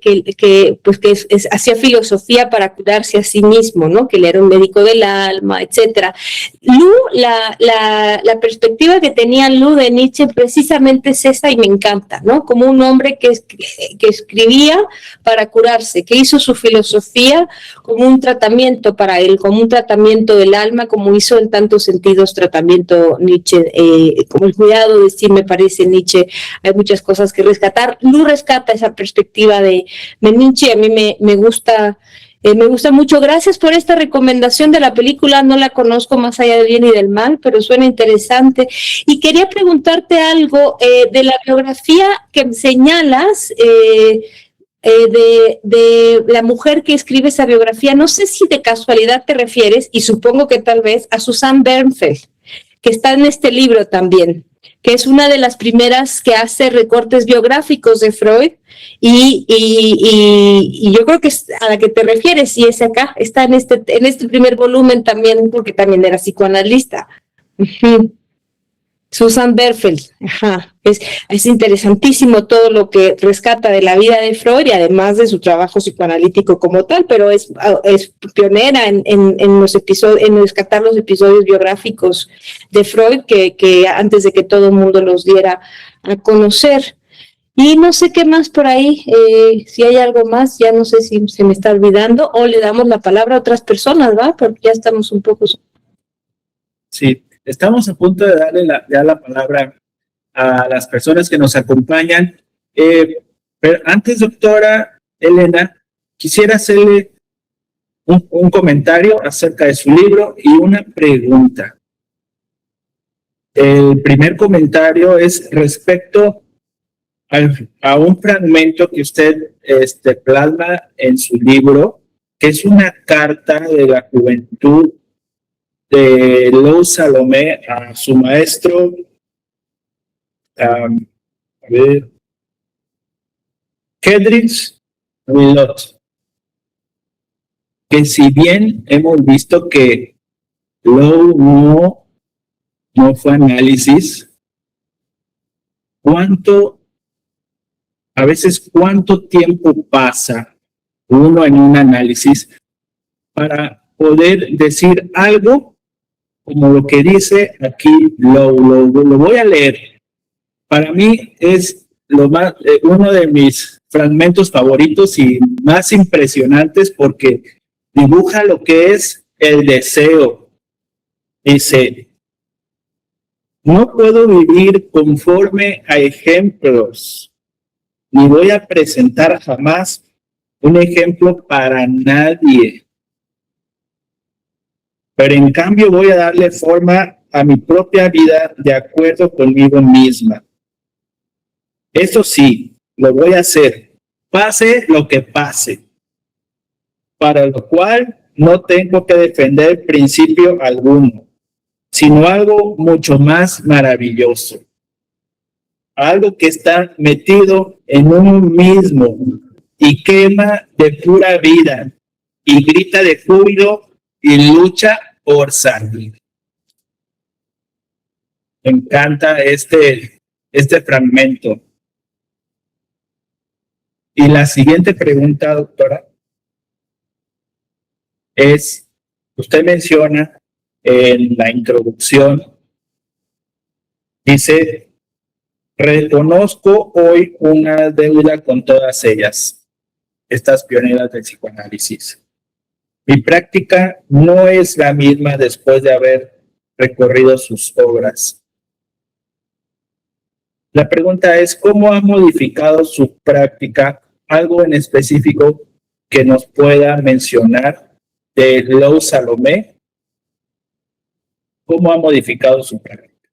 hacía filosofía para curarse a sí mismo, ¿no? Que él era un médico del alma, etcétera. Lou, la perspectiva que tenía Lou de Nietzsche precisamente es esa y me encanta, ¿no? Como un hombre que escribía para curarse, que hizo su filosofía como un tratamiento para él, como un tratamiento del alma, como hizo en tantos sentidos tratamiento Nietzsche, como el cuidado de sí, me parece Nietzsche, hay muchas cosas que rescatar. Lou rescata esa perspectiva de Nietzsche, a mí me gusta mucho. Gracias por esta recomendación de la película, no la conozco Más allá del bien y del mal, pero suena interesante. Y quería preguntarte algo de la biografía que señalas, de la mujer que escribe esa biografía. No sé si de casualidad te refieres, y supongo que tal vez, a Susanne Bernfeld, que está en este libro también, que es una de las primeras que hace recortes biográficos de Freud, y yo creo que es a la que te refieres, y es acá, está en este primer volumen también, porque también era psicoanalista. Uh-huh. Susanne Bernfeld, ajá. Es interesantísimo todo lo que rescata de la vida de Freud y además de su trabajo psicoanalítico como tal, pero es pionera en rescatar los episodios biográficos de Freud que antes de que todo el mundo los diera a conocer. Y no sé qué más por ahí, si hay algo más, ya no sé si se me está olvidando, o le damos la palabra a otras personas, ¿va? Porque ya estamos un poco... Sí. Estamos a punto de darle la palabra a las personas que nos acompañan. Pero antes, doctora Elena, quisiera hacerle un comentario acerca de su libro y una pregunta. El primer comentario es respecto a un fragmento que usted plasma en su libro, que es una carta de la juventud de Lou Salomé a su maestro, Kedrix Willot, que si bien hemos visto que Lou no fue análisis, a veces cuánto tiempo pasa uno en un análisis para poder decir algo como lo que dice aquí lo voy a leer. Para mí es uno de mis fragmentos favoritos y más impresionantes porque dibuja lo que es el deseo. Dice: no puedo vivir conforme a ejemplos, ni voy a presentar jamás un ejemplo para nadie. Pero en cambio voy a darle forma a mi propia vida de acuerdo conmigo misma. Eso sí, lo voy a hacer, pase lo que pase, para lo cual no tengo que defender principio alguno, sino algo mucho más maravilloso. Algo que está metido en uno mismo y quema de pura vida y grita de júbilo y lucha por salir. Me encanta este fragmento. Y la siguiente pregunta, doctora, es, usted menciona en la introducción, dice: reconozco hoy una deuda con todas ellas, estas pioneras del psicoanálisis. Mi práctica no es la misma después de haber recorrido sus obras. La pregunta es, ¿cómo ha modificado su práctica? Algo en específico que nos pueda mencionar de Lou Salomé. ¿Cómo ha modificado su práctica?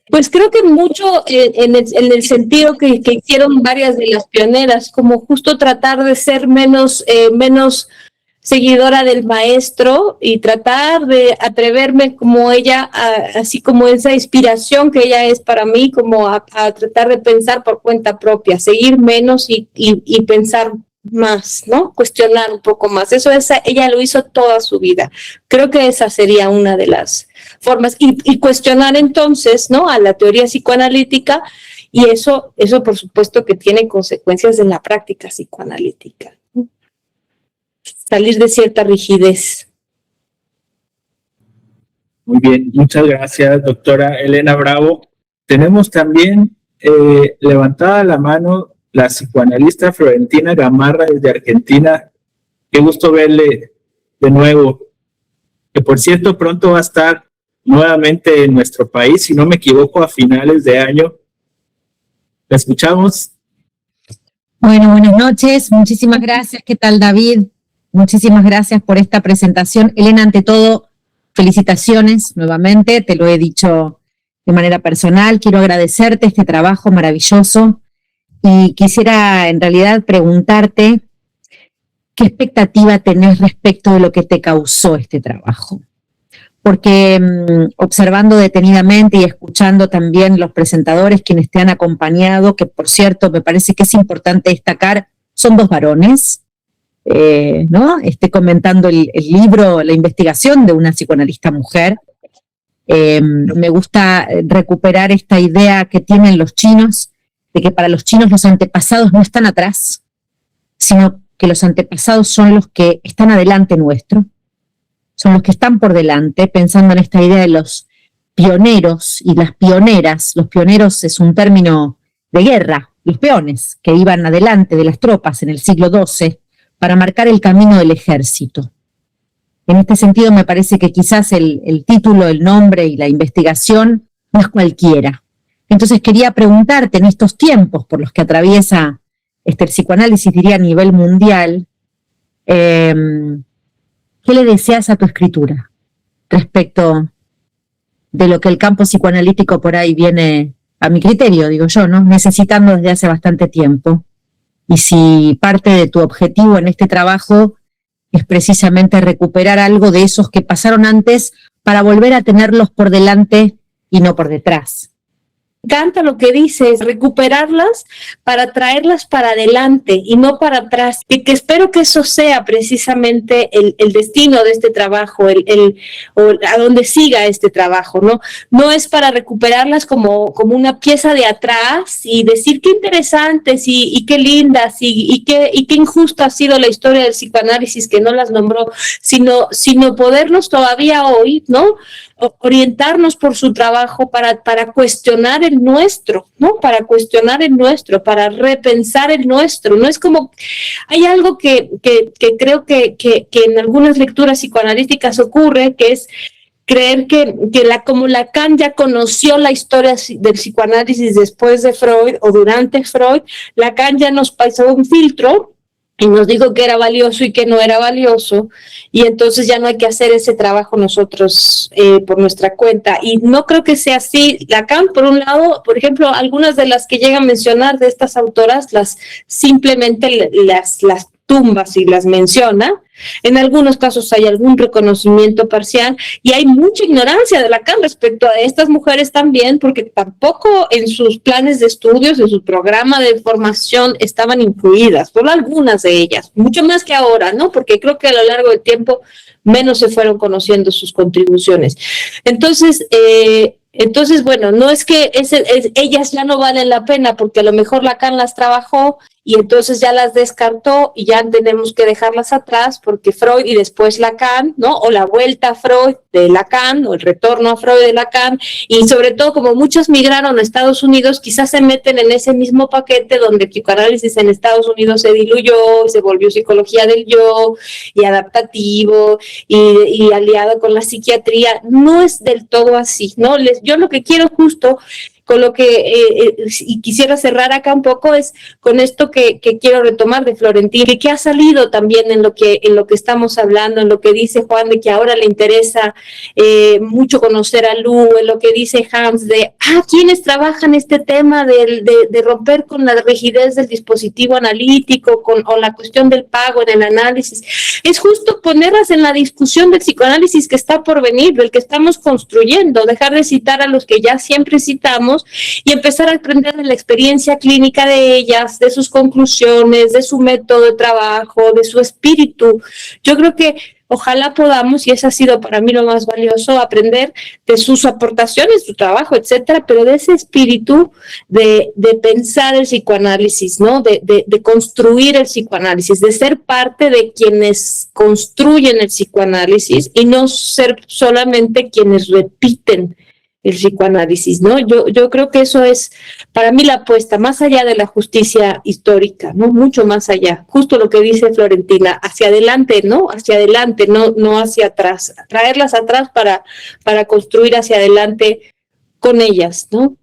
Pues creo que mucho en el sentido que hicieron varias de las pioneras, como justo tratar de ser menos seguidora del maestro y tratar de atreverme como ella, así como esa inspiración que ella es para mí, como a tratar de pensar por cuenta propia, seguir menos y pensar más, ¿no? Cuestionar un poco más. Ella lo hizo toda su vida. Creo que esa sería una de las formas. Y cuestionar entonces, ¿no? A la teoría psicoanalítica, y eso por supuesto que tiene consecuencias en la práctica psicoanalítica. Salir de cierta rigidez. Muy bien, muchas gracias, doctora Elena Bravo. Tenemos también levantada la mano la psicoanalista Florentina Gamarra desde Argentina. Qué gusto verle de nuevo. Que por cierto, pronto va a estar nuevamente en nuestro país, si no me equivoco, a finales de año. ¿La escuchamos? Bueno, buenas noches. Muchísimas gracias. ¿Qué tal, David? Muchísimas gracias por esta presentación. Elena, ante todo, felicitaciones nuevamente. Te lo he dicho de manera personal. Quiero agradecerte este trabajo maravilloso y quisiera en realidad preguntarte qué expectativa tenés respecto de lo que te causó este trabajo. Porque observando detenidamente y escuchando también los presentadores quienes te han acompañado, que por cierto me parece que es importante destacar, son dos varones, ¿no? Comentando el libro, la investigación de una psicoanalista mujer. Me gusta recuperar esta idea que tienen los chinos, de que para los chinos los antepasados no están atrás, sino que los antepasados son los que están adelante nuestro, son los que están por delante, pensando en esta idea de los pioneros y las pioneras. Los pioneros es un término de guerra, los peones que iban adelante de las tropas en el siglo XII para marcar el camino del ejército. En este sentido me parece que quizás el título, el nombre y la investigación no es cualquiera. Entonces quería preguntarte, en estos tiempos por los que atraviesa el psicoanálisis, diría a nivel mundial, ¿qué le deseas a tu escritura respecto de lo que el campo psicoanalítico por ahí viene, a mi criterio, digo yo, ¿no?, necesitando desde hace bastante tiempo? Y si parte de tu objetivo en este trabajo es precisamente recuperar algo de esos que pasaron antes para volver a tenerlos por delante y no por detrás. Me encanta lo que dices, recuperarlas para traerlas para adelante y no para atrás, y que espero que eso sea precisamente el destino de este trabajo, o a donde siga este trabajo, ¿no? No es para recuperarlas como una pieza de atrás y decir qué interesantes y qué lindas y qué injusta ha sido la historia del psicoanálisis que no las nombró, sino poderlos todavía hoy, ¿no?, orientarnos por su trabajo para cuestionar el nuestro, ¿no? Para cuestionar el nuestro, para repensar el nuestro. No es como, hay algo que creo que en algunas lecturas psicoanalíticas ocurre, que es creer que como Lacan ya conoció la historia del psicoanálisis después de Freud o durante Freud, Lacan ya nos pasó un filtro y nos dijo que era valioso y que no era valioso, y entonces ya no hay que hacer ese trabajo nosotros por nuestra cuenta. Y no creo que sea así. Lacan, por un lado, por ejemplo, algunas de las que llega a mencionar de estas autoras, simplemente las tumbas y las menciona. En algunos casos hay algún reconocimiento parcial y hay mucha ignorancia de Lacan respecto a estas mujeres también, porque tampoco en sus planes de estudios, en su programa de formación estaban incluidas, solo algunas de ellas, mucho más que ahora, ¿no? Porque creo que a lo largo del tiempo menos se fueron conociendo sus contribuciones. Entonces, bueno, no es que ellas ya no valen la pena, porque a lo mejor Lacan las trabajó y entonces ya las descartó y ya tenemos que dejarlas atrás, porque Freud y después Lacan, ¿no? O la vuelta a Freud de Lacan, o el retorno a Freud de Lacan, y sobre todo como muchos migraron a Estados Unidos, quizás se meten en ese mismo paquete donde el psicoanálisis en Estados Unidos se diluyó, se volvió psicología del yo, y adaptativo, y aliado con la psiquiatría. No es del todo así, ¿no? Yo lo que quiero justo con lo que, y quisiera cerrar acá un poco, es con esto que quiero retomar de Florentina, que ha salido también en lo que estamos hablando, en lo que dice Juan, de que ahora le interesa mucho conocer a Lu, en lo que dice Hans, de quienes trabajan este tema de romper con la rigidez del dispositivo analítico, o la cuestión del pago en el análisis. Es justo ponerlas en la discusión del psicoanálisis que está por venir, del que estamos construyendo, dejar de citar a los que ya siempre citamos y empezar a aprender de la experiencia clínica de ellas, de sus conclusiones, de su método de trabajo, de su espíritu. Yo creo que ojalá podamos, y eso ha sido para mí lo más valioso, aprender de sus aportaciones, su trabajo, etcétera, pero de ese espíritu de pensar el psicoanálisis, ¿no? De construir el psicoanálisis, de ser parte de quienes construyen el psicoanálisis y no ser solamente quienes repiten el psicoanálisis, ¿no? Yo creo que eso es para mí la apuesta, más allá de la justicia histórica, ¿no? Mucho más allá, justo lo que dice Florentina, hacia adelante, ¿no? Hacia adelante, no hacia atrás, traerlas atrás para construir hacia adelante con ellas, ¿no?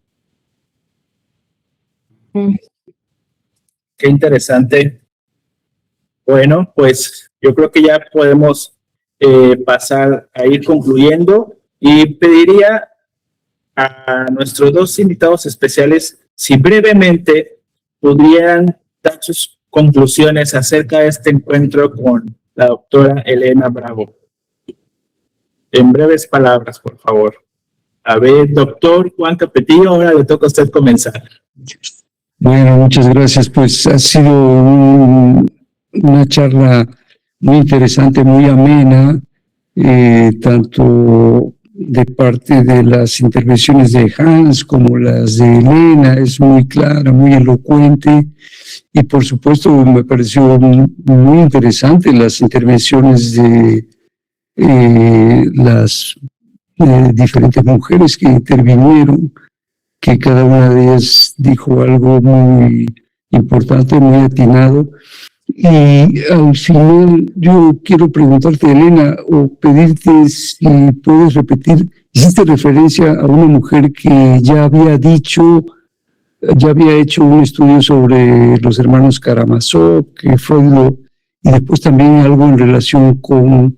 Qué interesante. Bueno, pues yo creo que ya podemos pasar a ir concluyendo, y pediría a nuestros dos invitados especiales si brevemente pudieran dar sus conclusiones acerca de este encuentro con la doctora Elena Bravo. En breves palabras, por favor. A ver, doctor Juan Capetillo, ahora le toca a usted comenzar. Bueno, muchas gracias. Pues ha sido una charla muy interesante, muy amena, tanto de parte de las intervenciones de Hans como las de Elena. Es muy clara, muy elocuente, y por supuesto me pareció muy interesante las intervenciones de las diferentes mujeres que intervinieron, que cada una de ellas dijo algo muy importante, muy atinado. Y al final yo quiero preguntarte, Elena, o pedirte si puedes repetir, hiciste referencia a una mujer que ya había hecho un estudio sobre los hermanos Karamazov, que Freud y después también algo en relación con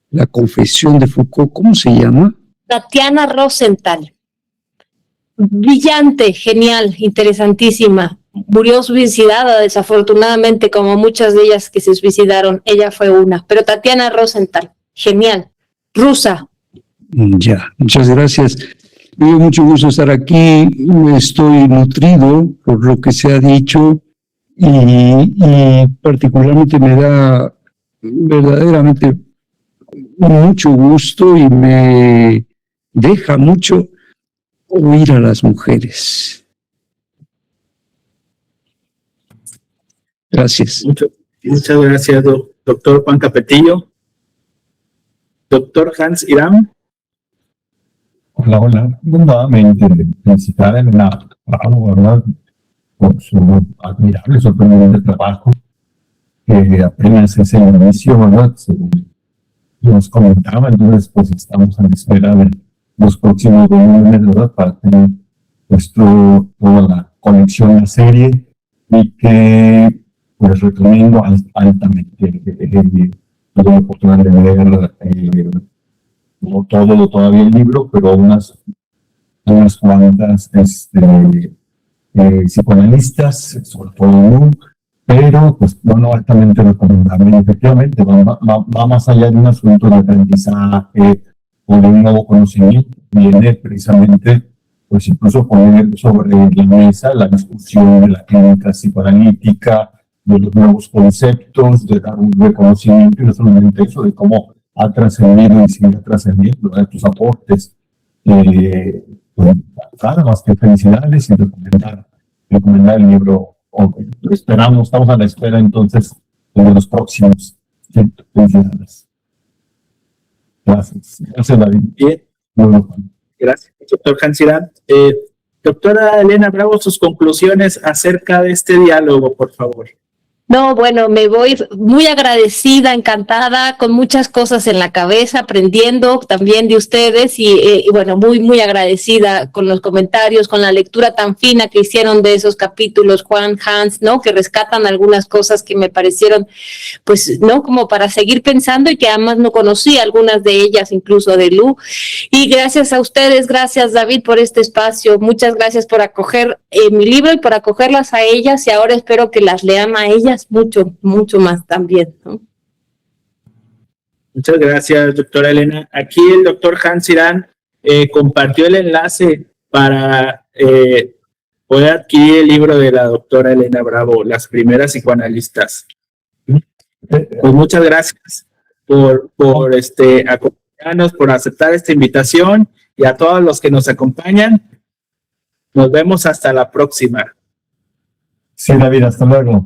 la confesión de Foucault. ¿Cómo se llama? Tatiana Rosenthal. Brillante, genial, interesantísima. Murió suicidada, desafortunadamente, como muchas de ellas que se suicidaron. Ella fue una. Pero Tatiana Rosenthal, genial. Rusa. Ya, muchas gracias. Me dio mucho gusto estar aquí. Estoy nutrido por lo que se ha dicho y particularmente me da verdaderamente mucho gusto y me deja mucho oír a las mujeres. Gracias. Muchas gracias, doctor Juan Capetillo. Doctor Hans Irán. Hola, hola. Nuevamente, felicitar a Elena Bravo, ¿verdad? Por su admirable, sorprendente trabajo, que apenas es el inicio, ¿verdad? Según nos comentaba, entonces pues estamos a la espera de los próximos volúmenes, ¿verdad? Para tener toda la colección, la serie, y que pues recomiendo altamente. Tuve la oportunidad de leer no todo todavía el libro, pero unas cuantas psicoanalistas, sobre todo uno, pero pues bueno, altamente recomendable. Efectivamente, va más allá de un asunto de aprendizaje o de un nuevo conocimiento, viene precisamente, pues incluso poner sobre la mesa la discusión de la clínica psicoanalítica, de los nuevos conceptos, de dar un reconocimiento, y no solamente eso, de cómo ha trascendido y sigue trascendiendo, de tus aportes. Pues, nada más que felicidades y recomendar el libro. Esperamos, estamos a la espera entonces de los próximos. Felicidades. Gracias. Gracias, David. Bien. Bueno, Gracias, doctor Hans Irán. Doctora Elena Bravo, sus conclusiones acerca de este diálogo, por favor. No, bueno, me voy muy agradecida, encantada, con muchas cosas en la cabeza, aprendiendo también de ustedes y bueno, muy agradecida con los comentarios, con la lectura tan fina que hicieron de esos capítulos, Juan, Hans, ¿no? Que rescatan algunas cosas que me parecieron, pues, ¿no? Como para seguir pensando y que además no conocía algunas de ellas, incluso de Lu. Y gracias a ustedes, gracias David por este espacio, muchas gracias por acoger mi libro y por acogerlas a ellas y ahora espero que las lean a ellas mucho más también, ¿no? Muchas gracias, doctora Elena. Aquí el doctor Hans Irán compartió el enlace para poder adquirir el libro de la doctora Elena Bravo, Las primeras psicoanalistas. Pues muchas gracias por acompañarnos, por aceptar esta invitación y a todos los que nos acompañan. Nos vemos hasta la próxima. sí, David, hasta luego.